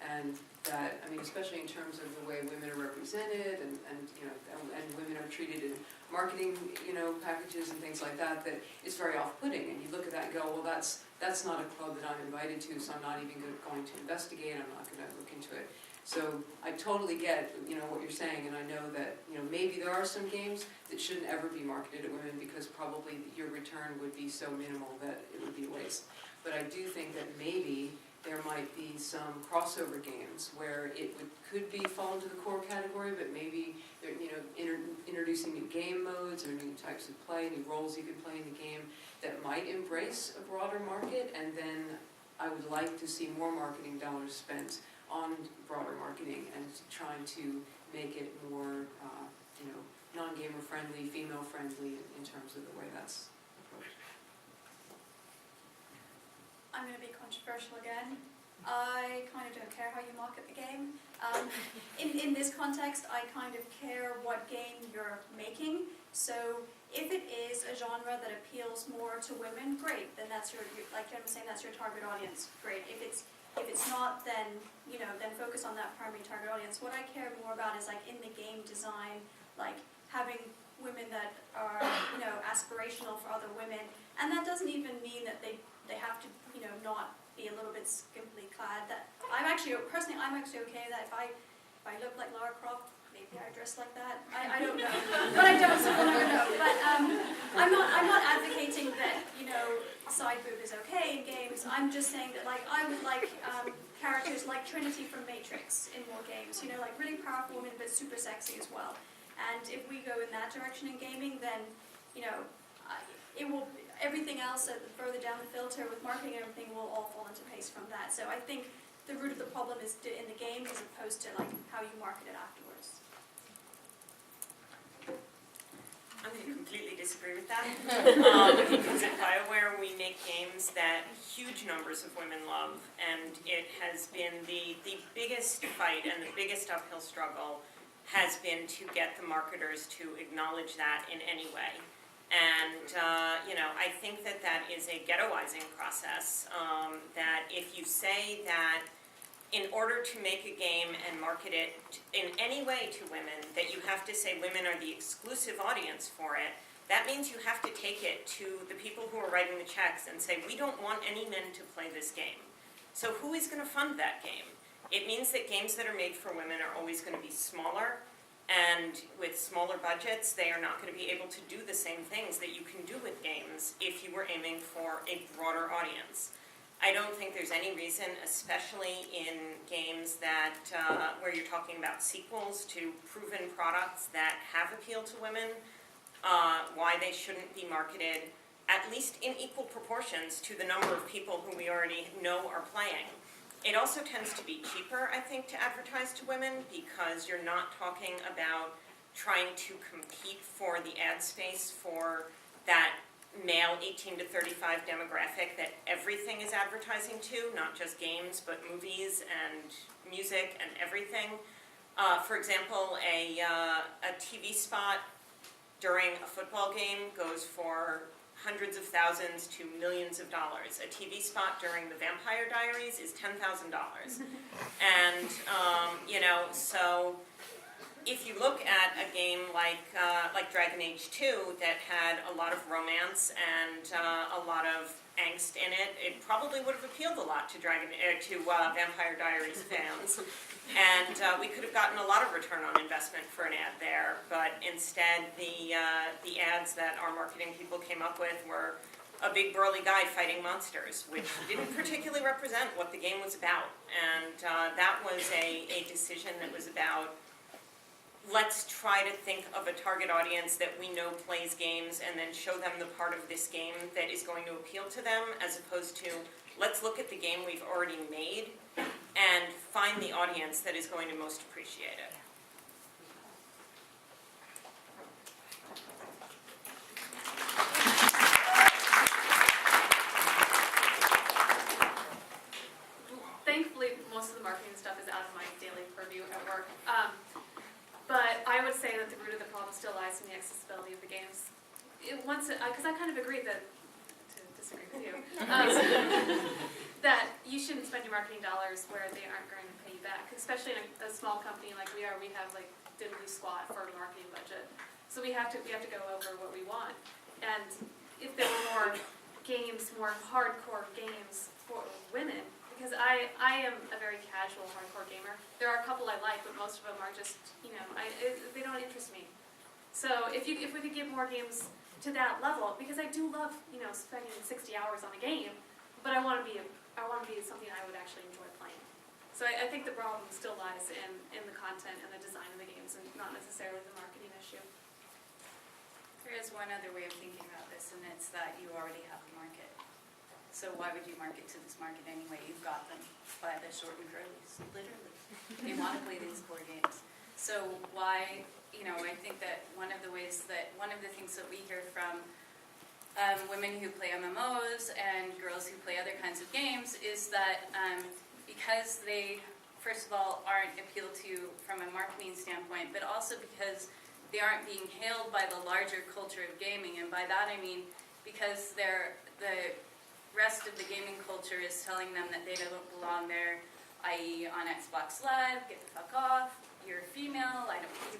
And that, I mean, especially in terms of the way women are represented, and you know, and women are treated in marketing, you know, packages and things like that, that it's very off-putting. And you look at that and go, well, that's not a club that I'm invited to, so I'm not even going to investigate. I'm not going to look into it. So I totally get, you know, what you're saying, and I know that, you know, maybe there are some games that shouldn't ever be marketed at women, because probably your return would be so minimal that it would be a waste. But I do think that maybe there might be some crossover games where it could fall into the core category, but maybe they're, you know, introducing new game modes or new types of play, new roles you could play in the game that might embrace a broader market. And then I would like to see more marketing dollars spent on broader marketing and trying to make it more, you know, non-gamer friendly, female friendly in terms of the way that's approached. I'm going to be controversial again. I kind of don't care how you market the game. In this context, I kind of care what game you're making. So if it is a genre that appeals more to women, great. Then that's your, like Jen was saying, that's your target audience. Great. If it's not, then then focus on that primary target audience. What I care more about is like in the game design, like having women that are aspirational for other women, and that doesn't even mean that they have to not be a little bit skimpily clad. That I'm actually okay that if I look like Lara Croft, maybe I dress like that. I don't know, but I don't, so we'll never know. But I'm not advocating that side boob is okay in games. I'm just saying that like I would like characters like Trinity from Matrix in more games. Like really powerful women but super sexy as well. And if we go in that direction in gaming, then it will. Everything else further down the filter with marketing and everything will all fall into place from that. So I think the root of the problem is in the game as opposed to like how you market it afterwards. I'm going to completely disagree with that. Because at BioWare we make games that huge numbers of women love, and it has been the biggest fight and the biggest uphill struggle has been to get the marketers to acknowledge that in any way. And, I think that is a ghettoizing process, that if you say that in order to make a game and market it in any way to women, that you have to say women are the exclusive audience for it, that means you have to take it to the people who are writing the checks and say, we don't want any men to play this game. So who is going to fund that game? It means that games that are made for women are always going to be smaller, and with smaller budgets, they are not going to be able to do the same things that you can do with games if you were aiming for a broader audience. I don't think there's any reason, especially in games that where you're talking about sequels to proven products that have appealed to women, why they shouldn't be marketed at least in equal proportions to the number of people who we already know are playing. It also tends to be cheaper, I think, to advertise to women because you're not talking about trying to compete for the ad space for that male 18 to 35 demographic that everything is advertising to, not just games, but movies and music and everything. For example, a TV spot during a football game goes for hundreds of thousands to millions of dollars. A TV spot during the Vampire Diaries is $10,000. And, so if you look at a game like Dragon Age 2 that had a lot of romance and a lot of angst in it, it probably would have appealed a lot to Vampire Diaries fans. And we could have gotten a lot of return on investment for an ad there, but instead the ads that our marketing people came up with were a big burly guy fighting monsters, which didn't particularly represent what the game was about. And that was a decision that was about, let's try to think of a target audience that we know plays games and then show them the part of this game that is going to appeal to them, as opposed to, let's look at the game we've already made and find the audience that is going to most appreciate it. Thankfully, most of the marketing stuff is out of my daily purview at work. But I would say that the root of the problem still lies in the accessibility of the games. Because I kind of agree to disagree with you, that you shouldn't spend your marketing dollars where they aren't going to pay you back. Especially in a small company like we are, we have like diddly squat for a marketing budget. So we have to go over what we want. And if there were more games, more hardcore games for women, because I am a very casual hardcore gamer. There are a couple I like, but most of them are just, they don't interest me. So if we could give more games to that level, because I do love, spending 60 hours on a game, but I want to be something I would actually enjoy playing. So I think the problem still lies in the content and the design of the games, and not necessarily the marketing issue. There is one other way of thinking about this, and it's that you already have a market. So why would you market to this market anyway? You've got them by the short and curlies, literally. They want to play these core games. So why, I think that one of the things that we hear from women who play MMOs and girls who play other kinds of games is that because they, first of all, aren't appealed to from a marketing standpoint, but also because they aren't being hailed by the larger culture of gaming. And by that I mean because the rest of the gaming culture is telling them that they don't belong there, i.e. on Xbox Live, get the fuck off, you're female,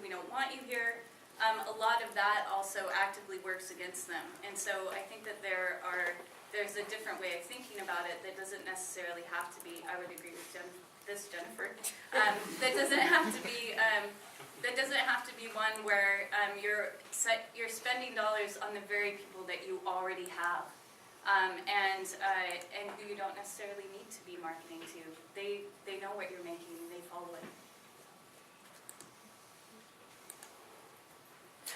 we don't want you here. A lot of that also actively works against them. And so I think that there's a different way of thinking about it that doesn't necessarily have to be, I would agree with Jennifer, that doesn't have to be one where you're spending dollars on the very people that you already have. And who you don't necessarily need to be marketing to. They know what you're making and they follow it.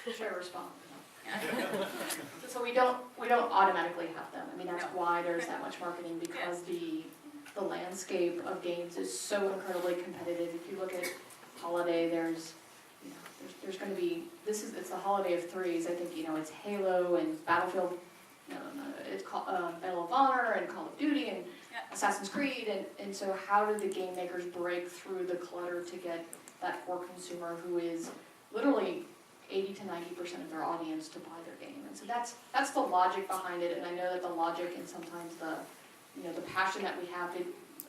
Should I respond? So we don't automatically have them. I mean, that's why there's that much marketing, because the landscape of games is so incredibly competitive. If you look at holiday, there's going to be, it's the holiday of threes. I think, it's Halo and Battlefield, it's Medal of Honor and Call of Duty and Assassin's Creed. And so how did the game makers break through the clutter to get that core consumer who is literally 80 to 90% of their audience to buy their game? And so that's the logic behind it. And I know that the logic and sometimes the passion that we have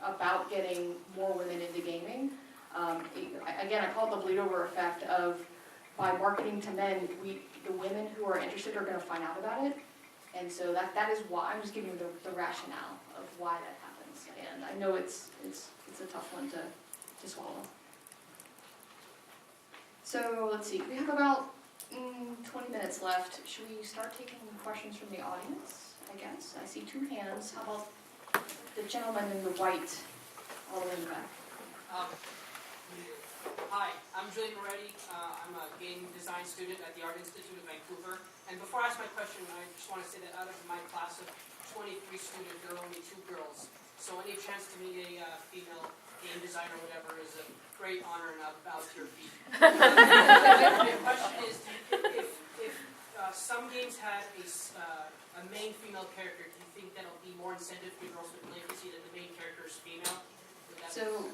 about getting more women into gaming, again, I call it the bleed over effect of, by marketing to men, the women who are interested are going to find out about it. And so that is why I'm just giving you the rationale of why that happens. And I know it's a tough one to swallow. So let's see, we have about 20 minutes left. Should we start taking questions from the audience, I guess? I see 2 hands. How about the gentleman in the white all the way in the back? Hi, I'm Julian Moretti. I'm a game design student at the Art Institute of Vancouver. And before I ask my question, I just want to say that out of my class of 23 students, there are only 2 girls. So any chance to meet a female game designer or whatever is a great honor, and I'll bow to your feet. My question is, if some games had a main female character, do you think that'll be more incentive for girls to play if you see that the main character is female? So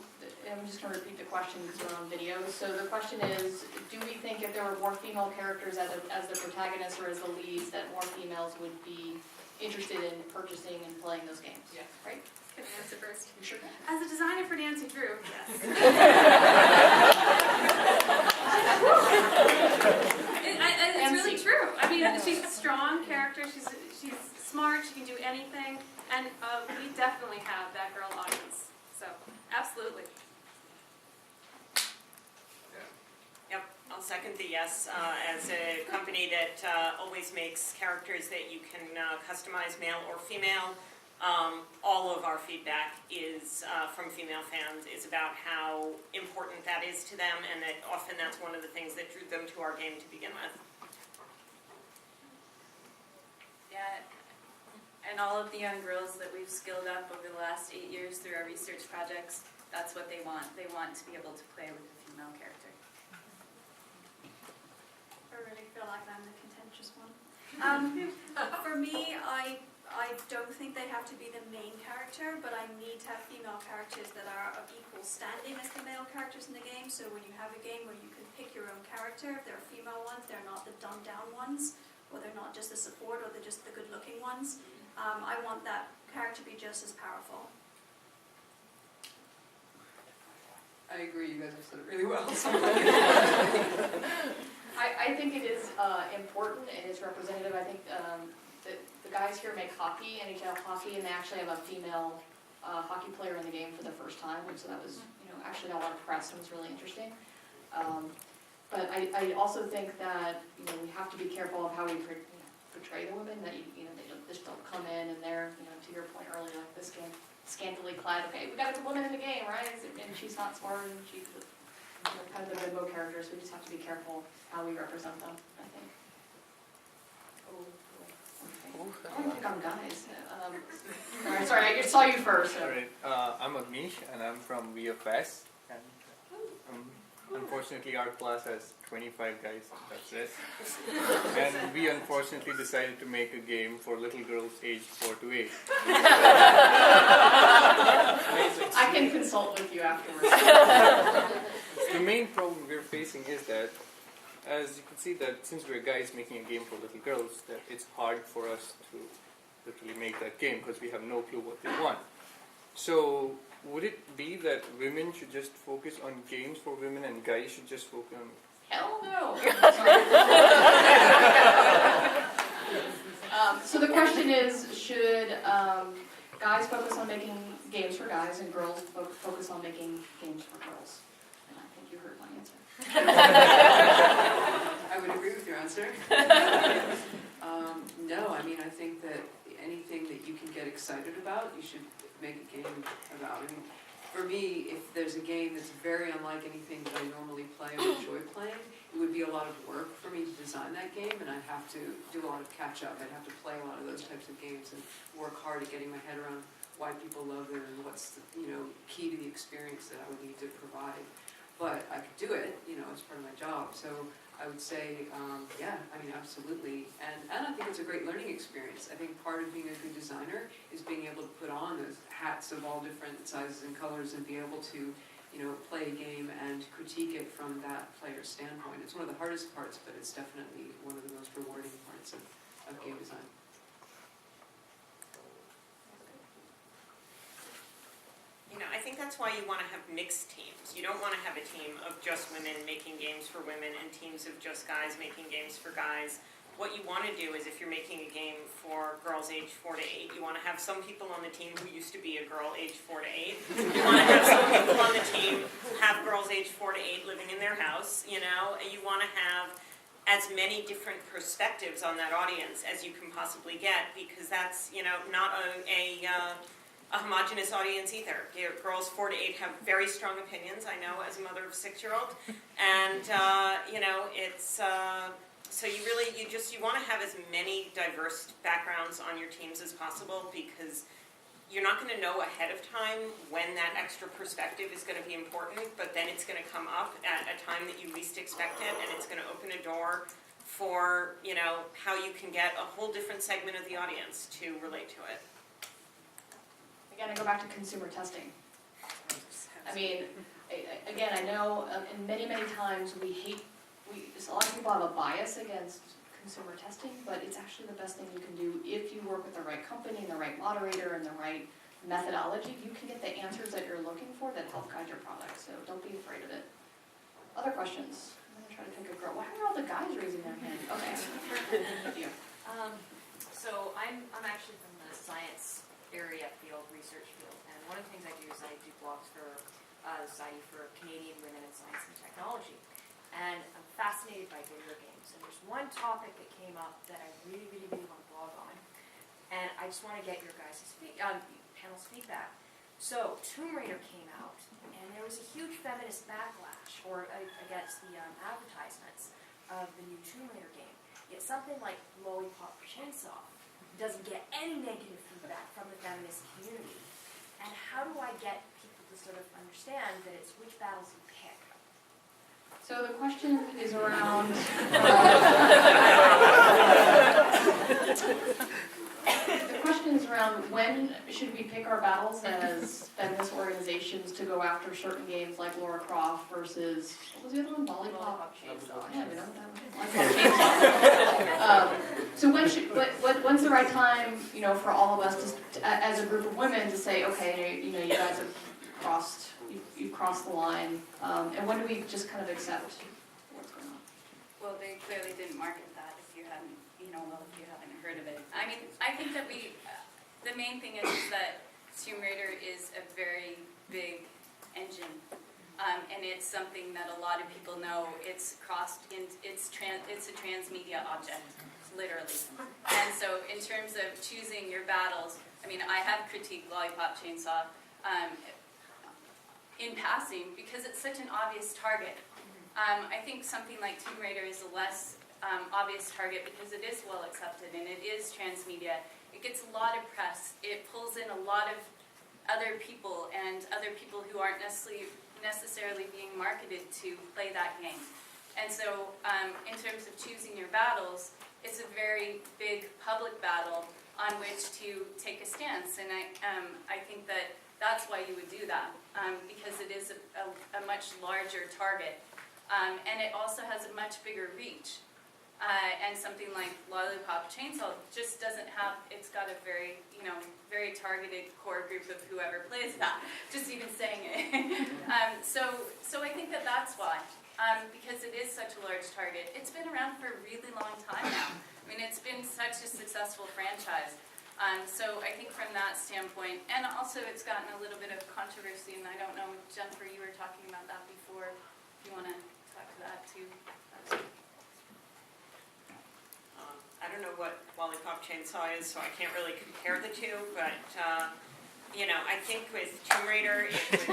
I'm just going to repeat the question because we're on video. So the question is, do we think if there were more female characters as the protagonists or as the leads, that more females would be interested in purchasing and playing those games? Yeah. Right? Can I answer first? You sure can. As a designer for Nancy Drew, yes. It's really true. I mean, she's a strong character. She's smart. She can do anything, and we definitely have that girl audience. So, absolutely. Yep, I'll second the yes. As a company that always makes characters that you can customize, male or female, all of our feedback is from female fans is about how important that is to them, and that often that's one of the things that drew them to our game to begin with. Yeah. And all of the young girls that we've skilled up over the last 8 years through our research projects, that's what they want. They want to be able to play with a female character. I really feel like I'm the contentious one. For me, I don't think they have to be the main character, but I need to have female characters that are of equal standing as the male characters in the game. So when you have a game where you can pick your own character, if they're female ones, they're not the dumbed down ones, or they're not just the support, or they're just the good looking ones. I want that character to be just as powerful. I agree, you guys have said it really well. I think it is important and it's representative. I think the guys here make hockey, NHL hockey, and they actually have a female hockey player in the game for the first time, and so that was actually got a lot of press and was really interesting. But I also think that we have to be careful of how we portray the women, that they just don't come in and they're, to your point earlier, like this game, scantily clad. Okay, we got a woman in the game, right? And she's not smart, and she's kind of the bimbo character, so we just have to be careful how we represent them, I think. I don't think I'm guys. All right, sorry, I saw you first. So. All right, I'm Agnish, and I'm from VFS. And Unfortunately, our class has 25 guys, that's it. And we unfortunately decided to make a game for little girls aged 4 to 8. I can consult with you afterwards. The main problem we're facing is that, as you can see, that since we're guys making a game for little girls, that it's hard for us to literally make that game because we have no clue what they want. So would it be that women should just focus on games for women and guys should just focus on... Hell no. So the question is, should guys focus on making games for guys and girls focus on making games for girls? And I think you heard my answer. I would agree with your answer. No, I mean, I think that anything that you can get excited about, you should make a game about. I mean, for me, if there's a game that's very unlike anything that I normally play or enjoy playing, it would be a lot of work for me to design that game, and I'd have to do a lot of catch-up. I'd have to play a lot of those types of games and work hard at getting my head around why people love it and what's the, key to the experience that I would need to provide. But I could do it, as part of my job. So I would say, yeah, I mean, absolutely. And I think it's a great learning experience. I think part of being a good designer is being able to put on those hats of all different sizes and colors and be able to, play a game and critique it from that player's standpoint. It's one of the hardest parts, but it's definitely one of the most rewarding parts of game design. I think that's why you want to have mixed teams. You don't want to have a team of just women making games for women and teams of just guys making games for guys. What you want to do is if you're making a game for girls aged 4 to 8, you want to have some people on the team who used to be a girl aged 4 to 8. You want to have some people on the team who have girls aged 4 to 8 living in their house, You want to have as many different perspectives on that audience as you can possibly get, because that's, not a homogenous audience either. Girls 4 to 8 have very strong opinions, I know, as a mother of a 6-year-old. And, it's, so you want to have as many diverse backgrounds on your teams as possible, because you're not going to know ahead of time when that extra perspective is going to be important, but then it's going to come up at a time that you least expect it, and it's going to open a door for, how you can get a whole different segment of the audience to relate to it. Again, I go back to consumer testing. I mean, again, I know and many times a lot of people have a bias against consumer testing, but it's actually the best thing you can do if you work with the right company and the right moderator and the right methodology. You can get the answers that you're looking for that help guide your product, so don't be afraid of it. Other questions? I'm going to try to pick a girl. Why are all the guys raising their hand? Okay. You. So I'm actually from the science area field, research field, and one of the things I do is I do blogs for the Society for Canadian Women in Science and Technology, and I'm fascinated by video games, and there's one topic that came up that I really want to blog on, and I just want to get your guys' panel's feedback. So Tomb Raider came out, and there was a huge feminist backlash against the advertisements of the new Tomb Raider game, yet something like Lollipop Chainsaw doesn't get any negative feedback from the feminist community. And how do I get people to sort of understand that it's which battles you pick? So the question is around when should we pick our battles as feminist organizations to go after certain games like Lara Croft versus, what was the other one? Lollipop Chainsaw. Yeah, we know what that was. So when's the right time, for all of us to, as a group of women, to say, okay, you guys have you've crossed the line, and when do we just kind of accept what's going on? Well, they clearly didn't market that if you haven't heard of it. I mean, I think that the main thing is that Tomb Raider is a very big engine, and it's something that a lot of people know. It's it's a transmedia object, literally. And so in terms of choosing your battles, I mean, I have critiqued Lollipop Chainsaw in passing because it's such an obvious target. I think something like Tomb Raider is a less obvious target because it is well accepted and it is transmedia. It gets a lot of press. It pulls in a lot of other people and other people who aren't necessarily necessarily being marketed to play that game. And so in terms of choosing your battles, it's a very big public battle on which to take a stance. And I think that that's why you would do that, because it is a much larger target. And it also has a much bigger reach. And something like Lollipop Chainsaw just doesn't have, it's got a very, very targeted core group of whoever plays that, just even saying it. So I think that that's why, because it is such a large target. It's been around for a really long time now. I mean, it's been such a successful franchise. So I think from that standpoint, and also it's gotten a little bit of controversy, and I don't know, Jennifer, you were talking about that before, if you want to talk to that too. I don't know what Lollipop Chainsaw is, so I can't really compare the two, but, I think with Tomb Raider, it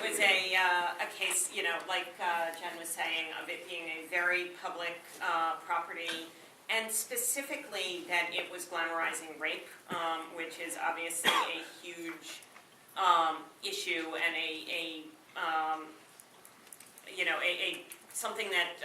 was a case, like Jen was saying, of it being a very public property, and specifically that it was glamorizing rape, which is obviously a huge issue and something that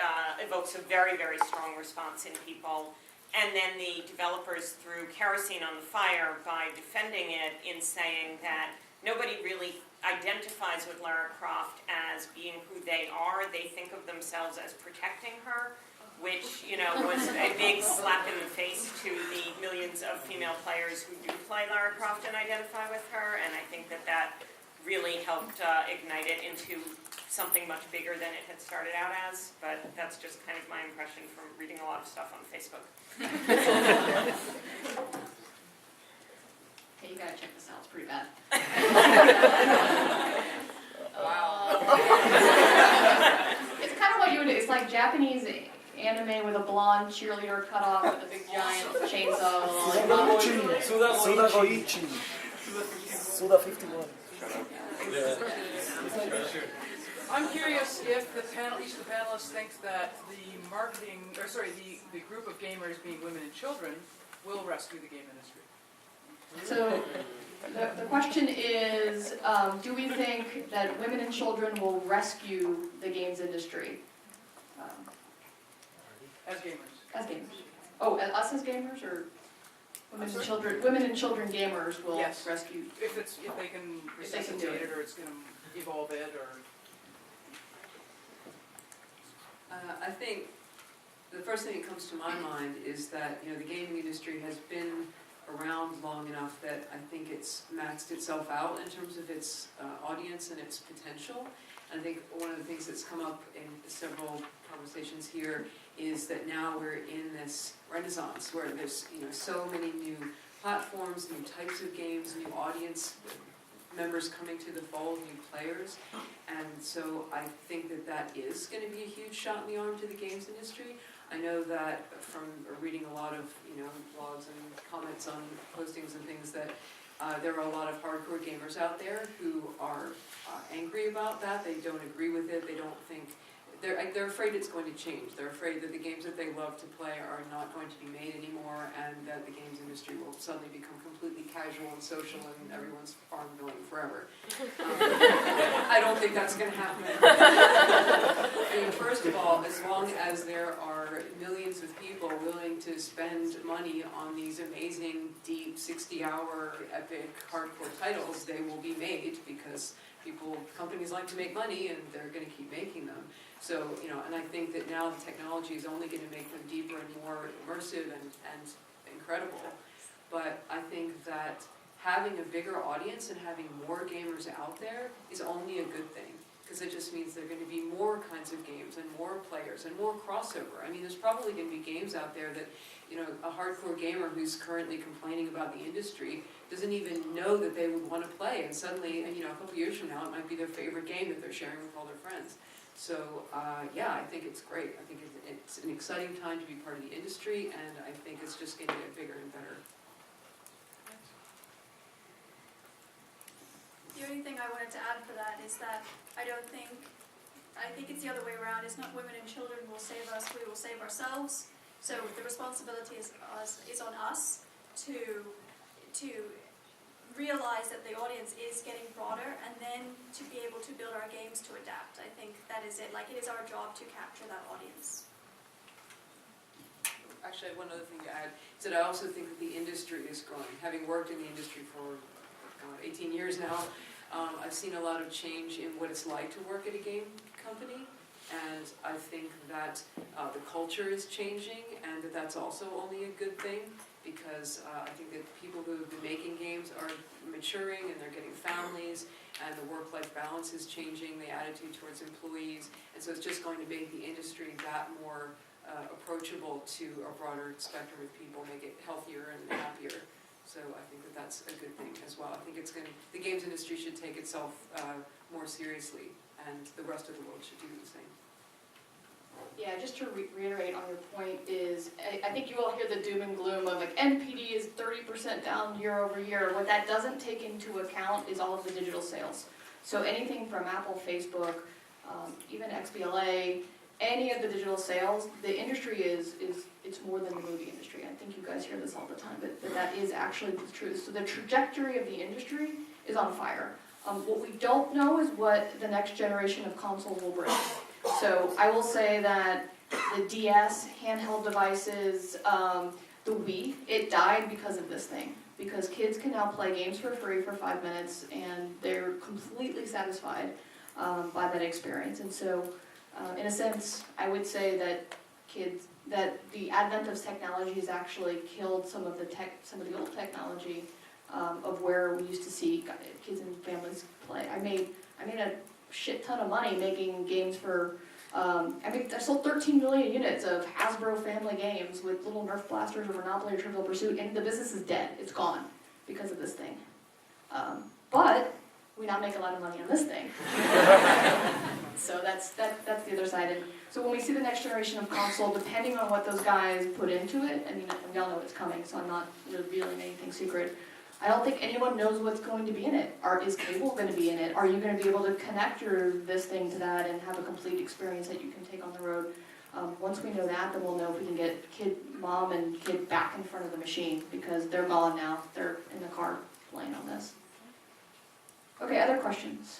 evokes a very, very strong response in people. And then the developers threw kerosene on the fire by defending it in saying that nobody really identifies with Lara Croft as being who they are. They think of themselves as protecting her, which, was a big slap in the face to the millions of female players who do play Lara Croft and identify with her. And I think that really helped ignite it into something much bigger than it had started out as, but that's just kind of my impression from reading a lot of stuff on Facebook. Hey, you gotta check this out, it's pretty bad. Wow. It's kind of what you would, it's like Japanese anime with a blonde cheerleader cut off with a big giant chainsaw. Suda 51. I'm curious if each of the panelists thinks that the group of gamers being women and children will rescue the game industry. So the question is, do we think that women and children will rescue the games industry? As gamers. As gamers. Oh, us as gamers, or women and children? Women and children gamers will rescue. If they can resuscitate it, or it's going to evolve it, or. I think the first thing that comes to my mind is that the gaming industry has been around long enough that I think it's maxed itself out in terms of its audience and its potential. And I think one of the things that's come up in several conversations here is that now we're in this renaissance where there's so many new platforms, new types of games, new audience members coming to the fold, new players, and so I think that is going to be a huge shot in the arm to the games industry. I know that from reading a lot of blogs and comments on postings and things that there are a lot of hardcore gamers out there who are angry about that. They don't agree with it. They don't think they're afraid it's going to change. They're afraid that the games that they love to play are not going to be made anymore, and that the games industry will suddenly become completely casual and social, and everyone's farm going forever. I don't think that's going to happen. I mean, first of all, as long as there are millions of people willing to spend money on these amazing, deep, 60-hour, epic, hardcore titles, they will be made because companies like to make money, and they're going to keep making them. So, and I think that now the technology is only going to make them deeper and more immersive and incredible. But I think that having a bigger audience and having more gamers out there is only a good thing, because it just means there are going to be more kinds of games and more players and more crossover. I mean, there's probably going to be games out there that, a hardcore gamer who's currently complaining about the industry doesn't even know that they would want to play, and suddenly, a couple years from now, it might be their favorite game that they're sharing with all their friends. So, I think it's great. I think it's an exciting time to be part of the industry, and I think it's just going to get bigger and better. The only thing I wanted to add for that is that I think it's the other way around. It's not women and children will save us, we will save ourselves. So the responsibility is on us to realize that the audience is getting broader, and then to be able to build our games to adapt. I think that is it. Like, it is our job to capture that audience. Actually, I have one other thing to add, is that I also think that the industry is growing. Having worked in the industry for 18 years now, I've seen a lot of change in what it's like to work at a game company, and I think that the culture is changing, and that that's also only a good thing, because I think that people who have been making games are maturing, and they're getting families, and the work-life balance is changing, the attitude towards employees, and so it's just going to make the industry that more approachable to a broader spectrum of people, make it healthier and happier. So I think that that's a good thing as well. I think it's going to, the games industry should take itself more seriously, and the rest of the world should do the same. Yeah, just to reiterate on your point is, I think you all hear the doom and gloom of like NPD is 30% down year over year. What that doesn't take into account is all of the digital sales. So anything from Apple, Facebook, even XBLA, any of the digital sales, the industry it's more than the movie industry. I think you guys hear this all the time, but that is actually the truth. So the trajectory of the industry is on fire. What we don't know is what the next generation of consoles will bring. So I will say that the DS, handheld devices, the Wii, it died because of this thing. Because kids can now play games for free for 5 minutes, and they're completely satisfied by that experience. And so, in a sense, I would say that the advent of technology has actually killed some of the old technology of where we used to see kids and families play. I made a shit ton of money making games for, I sold 13 million units of Hasbro family games with little Nerf blasters or Monopoly or Trivial Pursuit, and the business is dead. It's gone because of this thing. But we now make a lot of money on this thing. So that's the other side. And so when we see the next generation of console, depending on what those guys put into it, I mean, we all know it's coming, so I'm not revealing anything secret. I don't think anyone knows what's going to be in it. Is cable going to be in it? Are you going to be able to connect this thing to that and have a complete experience that you can take on the road? Once we know that, then we'll know if we can get mom and kid back in front of the machine, because they're gone now. They're in the car playing on this. Okay, other questions?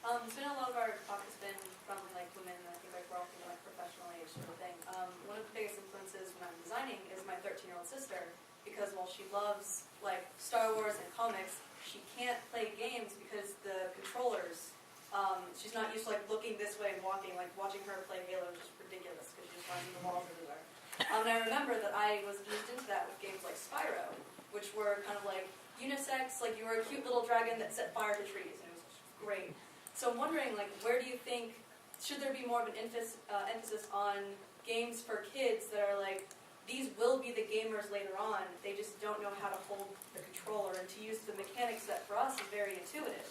So a lot of our talk has been from like women, and I think like we're all from like professional age sort of thing. One of the biggest influences when I'm designing is my 13-year-old sister, because while she loves like Star Wars and comics, she can't play games because the controllers, she's not used to like looking this way and walking, like watching her play Halo is just ridiculous because she just runs into the walls everywhere. And I remember that I was eased into that with games like Spyro, which were kind of like unisex, like you were a cute little dragon that set fire to trees, and it was great. So I'm wondering, like, where do you think, should there be more of an emphasis on games for kids that are like, these will be the gamers later on, they just don't know how to hold the controller and to use the mechanics that for us is very intuitive.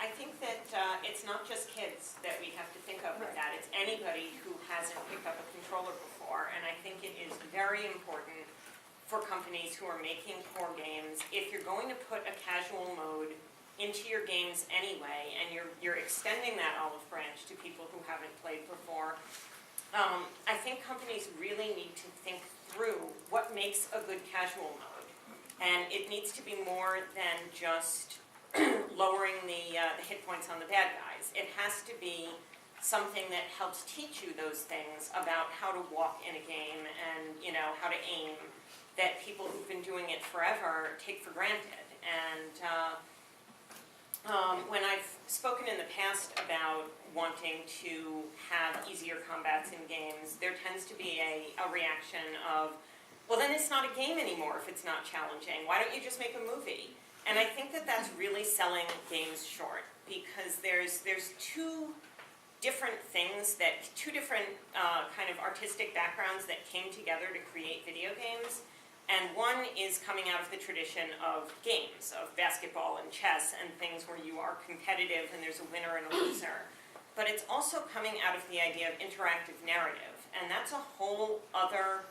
I think that it's not just kids that we have to think of with that. It's anybody who hasn't picked up a controller before, and I think it is very important for companies who are making core games, if you're going to put a casual mode into your games anyway, and you're extending that olive branch to people who haven't played before, I think companies really need to think through what makes a good casual mode. And it needs to be more than just lowering the hit points on the bad guys. It has to be something that helps teach you those things about how to walk in a game and, how to aim, that people who've been doing it forever take for granted. And when I've spoken in the past about wanting to have easier combats in games, there tends to be a reaction of, well, then it's not a game anymore if it's not challenging. Why don't you just make a movie? And I think that that's really selling games short, because there's two different things, two different kind of artistic backgrounds that came together to create video games. And one is coming out of the tradition of games, of basketball and chess and things where you are competitive and there's a winner and a loser. But it's also coming out of the idea of interactive narrative. And that's a whole other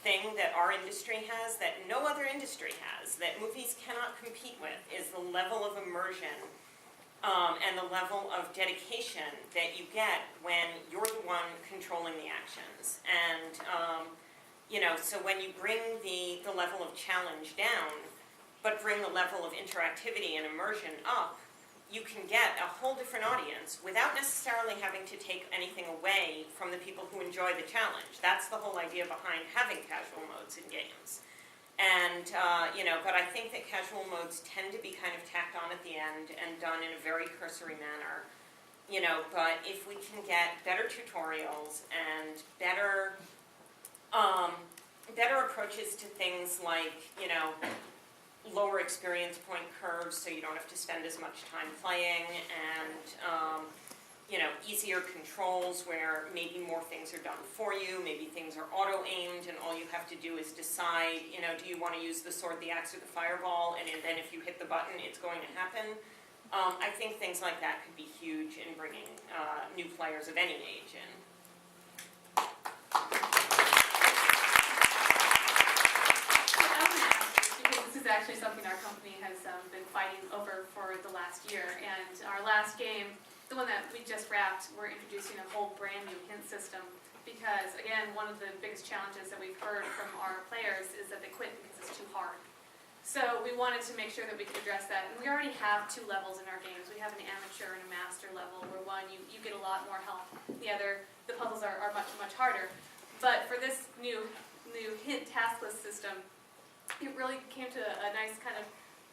thing that our industry has, that no other industry has, that movies cannot compete with, is the level of immersion and the level of dedication that you get when you're the one controlling the actions. And You know, so when you bring the level of challenge down, but bring the level of interactivity and immersion up, you can get a whole different audience without necessarily having to take anything away from the people who enjoy the challenge. That's the whole idea behind having casual modes in games. And, you know, but I think that casual modes tend to be kind of tacked on at the end and done in a very cursory manner. You know, but if we can get better tutorials and better approaches to things like, you know, lower experience point curves so you don't have to spend as much time playing, and you know, easier controls where maybe more things are done for you, maybe things are auto-aimed and all you have to do is decide, you know, do you want to use the sword, the axe, or the fireball, and then if you hit the button it's going to happen. I think things like that could be huge in bringing new players of any age in. This is actually something our company has been fighting over for the last year, and our last game, the one that we just wrapped, we're introducing a whole brand new hint system, because again, one of the biggest challenges that we've heard from our players is that they quit because it's too hard. So we wanted to make sure that we could address that, and we already have 2 levels in our games. We have an amateur and a master level, where one, you get a lot more help, the other, the puzzles are much, much harder. But for this new hint task list system, it really came to a nice kind of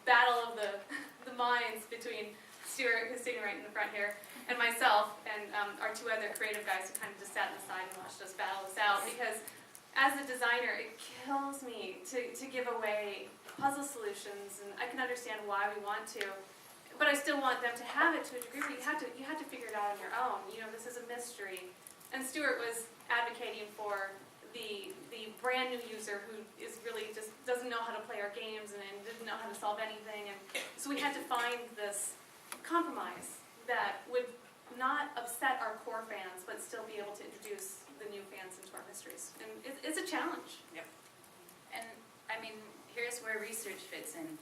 battle of the minds between Stuart, who's sitting right in the front here, and myself, and our 2 other creative guys who kind of just sat on the side and watched us battle this out. Because as a designer, it kills me to give away puzzle solutions, and I can understand why we want to, but I still want them to have it to a degree where you have to figure it out on your own. You know, this is a mystery. And Stuart was advocating for the brand new user who is really just doesn't know how to play our games and didn't know how to solve anything, and so we had to find this compromise that would not upset our core fans but still be able to introduce the new fans into our mysteries, and it's a challenge. Yep. And I mean, here's where research fits in,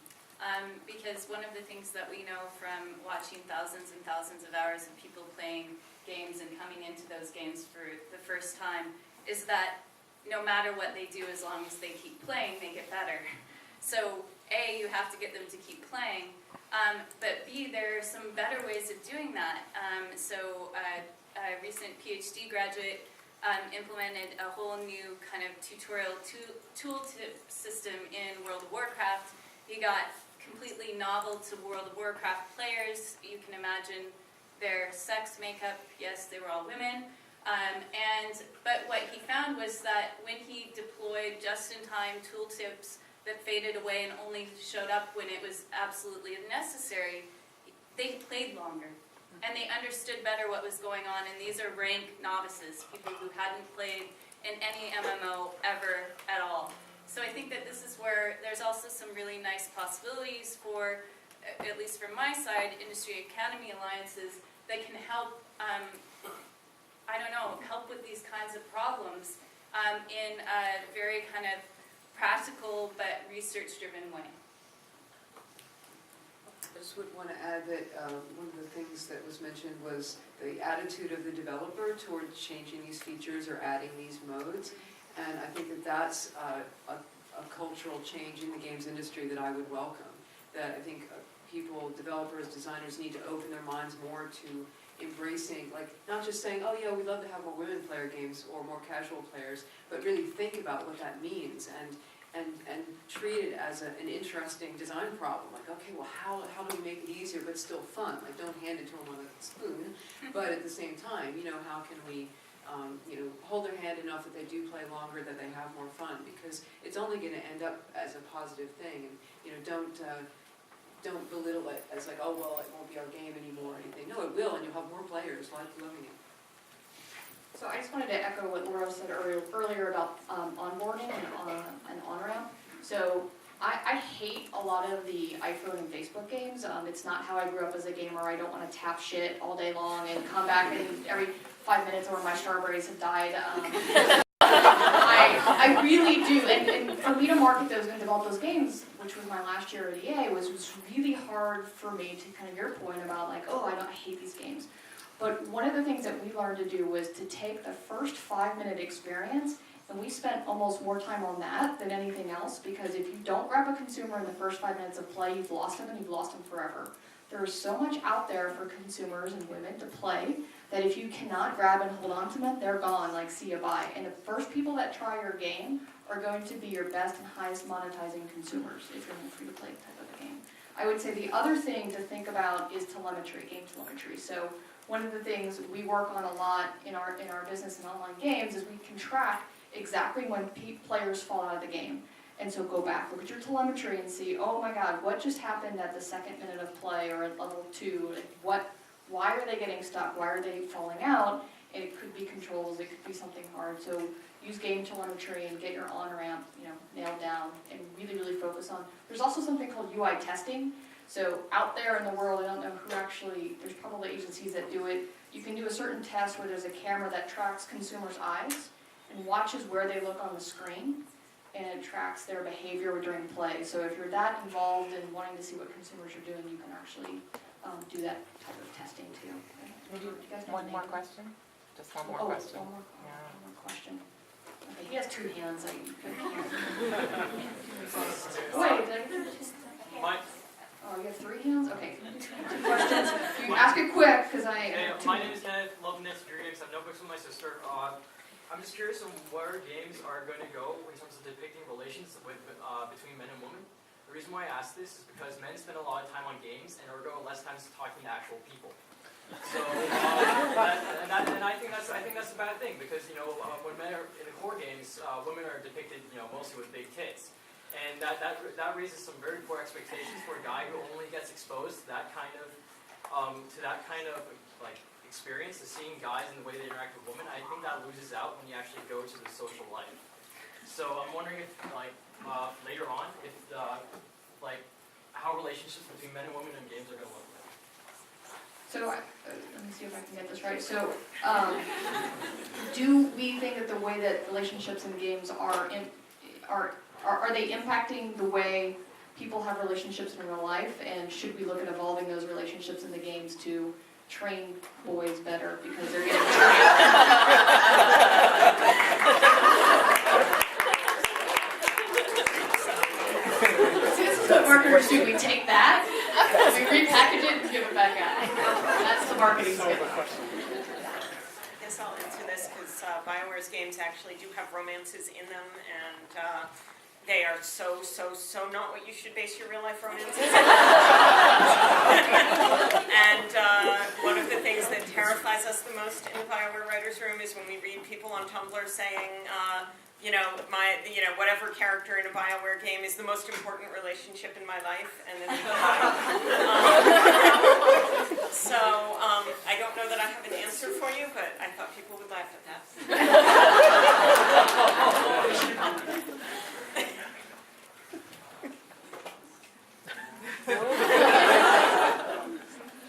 because one of the things that we know from watching thousands and thousands of hours of people playing games and coming into those games for the first time is that no matter what they do, as long as they keep playing, they get better. So A, you have to get them to keep playing, but B, there are some better ways of doing that. So a recent PhD graduate implemented a whole new kind of tutorial tooltip system in World of Warcraft. He got completely novel to World of Warcraft players. You can imagine their sex makeup. Yes, they were all women. But what he found was that when he deployed just-in-time tooltips that faded away and only showed up when it was absolutely necessary, they played longer. And they understood better what was going on, and these are rank novices, people who hadn't played in any MMO ever at all. So I think that this is where there's also some really nice possibilities for, at least from my side, industry academy alliances that can help help with these kinds of problems in a very kind of practical but research-driven way. I just would want to add that one of the things that was mentioned was the attitude of the developer towards changing these features or adding these modes, and I think that that's a cultural change in the games industry that I would welcome. That I think people, developers, designers need to open their minds more to embracing, like, not just saying, oh yeah, we'd love to have more women player games or more casual players, but really think about what that means and treat it as an interesting design problem. Like, okay, well, how do we make it easier but still fun? Like, don't hand it to them with a spoon, but at the same time, you know, how can we hold their hand enough that they do play longer, that they have more fun, because it's only going to end up as a positive thing. And, you know, don't belittle it as like, oh, well, it won't be our game anymore or anything. No, it will, and you'll have more players loving it. So I just wanted to echo what Laura said earlier about onboarding and on-ramp. So I hate a lot of the iPhone and Facebook games. It's not how I grew up as a gamer. I don't want to tap shit all day long and come back and every 5 minutes or my strawberries have died. I really do, and for me to market those and develop those games, which was my last year at EA, was really hard for me to kind of your point about like, oh, I hate these games. But one of the things that we learned to do was to take the first 5-minute experience And we spent almost more time on that than anything else, because if you don't grab a consumer in the first 5 minutes of play, you've lost them and you've lost them forever. There is so much out there for consumers and women to play that if you cannot grab and hold on to them, they're gone, like see you bye. And the first people that try your game are going to be your best and highest monetizing consumers if you're in a free-to-play type of a game. I would say the other thing to think about is telemetry, game telemetry. So one of the things we work on a lot in our business and online games is we can track exactly when players fall out of the game. And so go back, look at your telemetry and see, oh my God, what just happened at the second minute of play or at level 2? Why are they getting stuck? Why are they falling out? And it could be controls, it could be something hard. So use game telemetry and get your on-ramp, nailed down and really, really focus on. There's also something called UI testing. So out there in the world, I don't know who actually, there's probably agencies that do it. You can do a certain test where there's a camera that tracks consumers' eyes and watches where they look on the screen, and it tracks their behavior during play. So if you're that involved in wanting to see what consumers are doing, you can actually do that type of testing too. Maybe You guys know one the more name? question? Just one more Oh, question. one more Yeah. question. Okay, he has 2 hands. Wait, did I get two? Oh, you have 3 hands? Okay. 2 questions. You ask it quick, because Hey, I... my name is Kenneth, love Nancy Dreams. I have notebooks with my sister. I'm just curious on where games are going to go in terms of depicting relations between men and women. The reason why I ask this is because men spend a lot of time on games and are going less time talking to actual people. So, and I think that's a bad thing, because when men are in the core games, women are depicted mostly with big tits, and that raises some very poor expectations for a guy who only gets exposed to that kind of like experience, to seeing guys and the way they interact with women. I think that loses out when you actually go to the social life. So I'm wondering if later on if how relationships between men and women in games are going to look like. So, let me see if I can get this right. So, do we think that the way that relationships in games are they impacting the way people have relationships in real life? And should we look at evolving those relationships in the games to train boys better because they're getting This is what marketers do. We take that, we repackage it, and give it back out. That's the marketing skill. I guess I'll answer this because BioWare's games actually do have romances in them, and they are so not what you should base your real life romances on. And one of the things that terrifies us the most in the BioWare writers' room is when we read people on Tumblr saying, whatever character in a BioWare game is the most important relationship in my life, and then we die. So I don't know that I have an answer for you, but I thought people would laugh at that.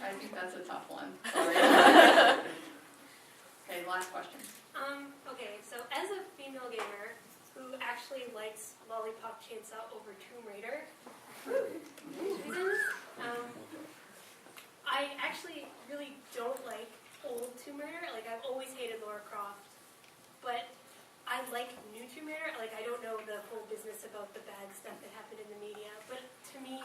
I think that's a tough one. Sorry. Okay, last question. Okay, so as a female gamer who actually likes Lollipop Chainsaw over Tomb Raider, reasons, I actually really don't like old Tomb Raider. Like, I've always hated Lara Croft, but I like new Tomb Raider. Like, I don't know the whole business about the bad stuff that happened in the media, but to me,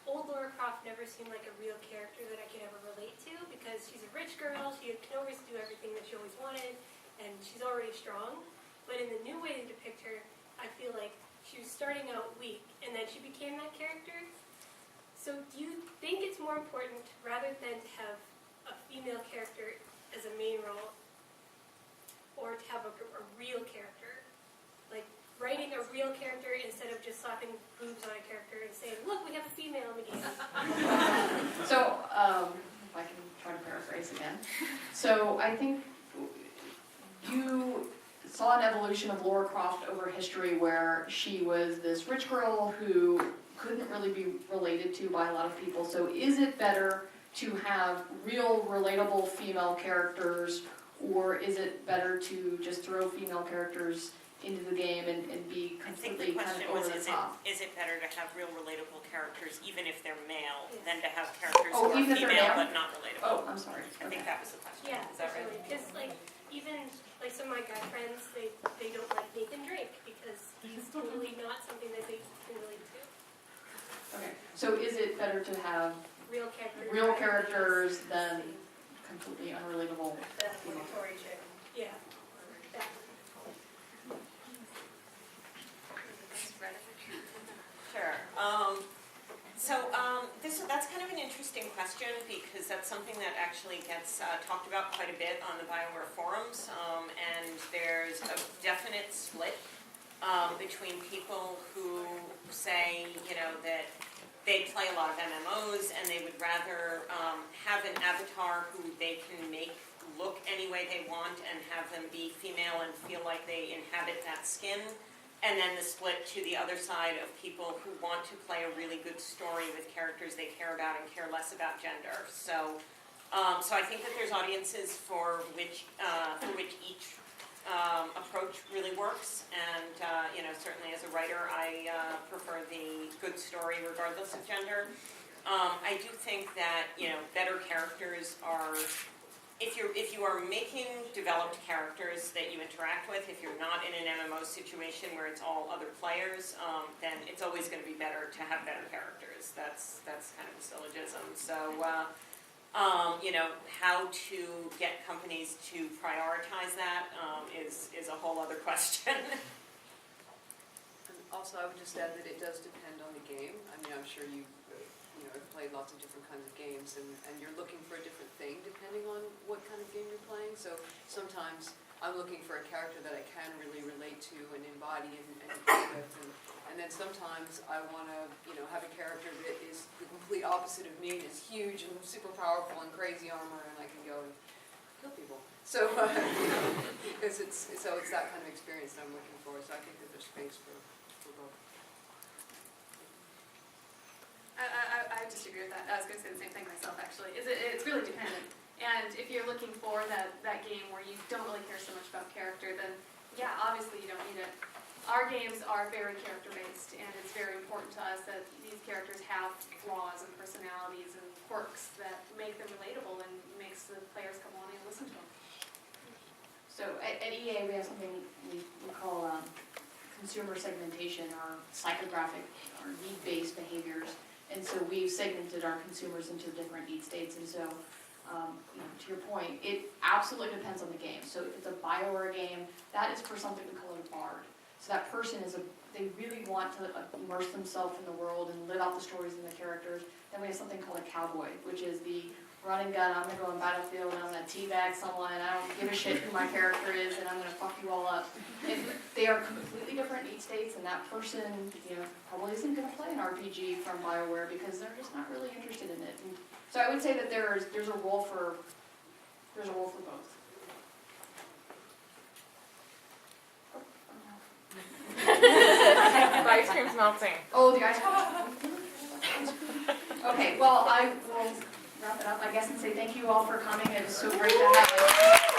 old Lara Croft never seemed like a real character that I could ever relate to, because she's a rich girl, she can always do everything that she always wanted, and she's already strong. But in the new way they depict her, I feel like she was starting out weak, and then she became that character. So do you think it's more important, rather than to have a female character as a main role, or to have a real character? Like, writing a real character instead of just slapping boobs on a character and saying, look, we have a female in the game. So, if I can try to paraphrase again. So, I think you saw an evolution of Lara Croft over history where she was this rich girl who couldn't really be related to by a lot of people. So is it better to have real relatable female characters, or is it better to just throw female characters into the game and be completely kind of over the top? Is it better to have real relatable characters, even if they're male, than to have characters who are even if they're female male? but not relatable? Oh, I'm sorry. I think that was the question. Yeah, Is that right? because even like some of my guy friends, they don't like naked better to have Real characters. real characters than completely unrelatable. The Tory chick. Yeah. That. Sure. That's kind of an interesting question because that's something that actually gets talked about quite a bit on the BioWare forums, and there's a definite split between people who say, that they play a lot of MMOs and they would rather have an avatar who they can make look any way they want and have them be female and feel like they inhabit that skin. And then the split to the other side of people who want to play a really good story with characters they care about and care less about gender. So I think that there's audiences for which each approach really works. And certainly as a writer, I prefer the good story regardless of gender. I do think that better characters are. If you are making developed characters that you interact with, if you're not in an MMO situation where it's all other players, then it's always going to be better to have better characters. That's kind of a syllogism. So, how to get companies to prioritize that is a whole other question. And also, I would just add that it does depend on the game. I mean, I'm sure you have played lots of different kinds of games, and you're looking for a different thing depending on what kind of game you're playing. So sometimes I'm looking for a character that I can really relate to and embody and play with, and then sometimes I want to have a character that is the complete opposite of me, and is huge and super powerful and crazy armor, and I can go and kill people. So because it's that kind of experience that I'm looking for. So I think that there's space for both. I disagree with that. I was going to say the same thing myself, actually. It's really dependent. And if you're looking for that game where you don't really care so much about character, then yeah, obviously you don't need it. Our games are very character-based, and it's very important to us that these characters have flaws and personalities and quirks that make them relatable and makes the players come on and listen to them. So at EA, we have something we call consumer segmentation, or psychographic or need-based behaviors. And so we've segmented our consumers into different need states. And so, to your point, it absolutely depends on the game. So if it's a BioWare game, that is for something we call a bard. So that person they really want to immerse themselves in the world and live out the stories and the characters. Then we have something called a cowboy, which is the run and gun. I'm going to go on battlefield and I'm going to teabag someone. I don't give a shit who my character is, and I'm going to fuck you all up. And they are completely different need states, and that person, probably isn't going to play an RPG from BioWare because they're just not really interested in it. And so I would say that there's a role for both. The ice cream's melting. Oh, the ice cream. Okay, well, I will wrap it up, I guess, and say thank you all for coming. It was so great to have you.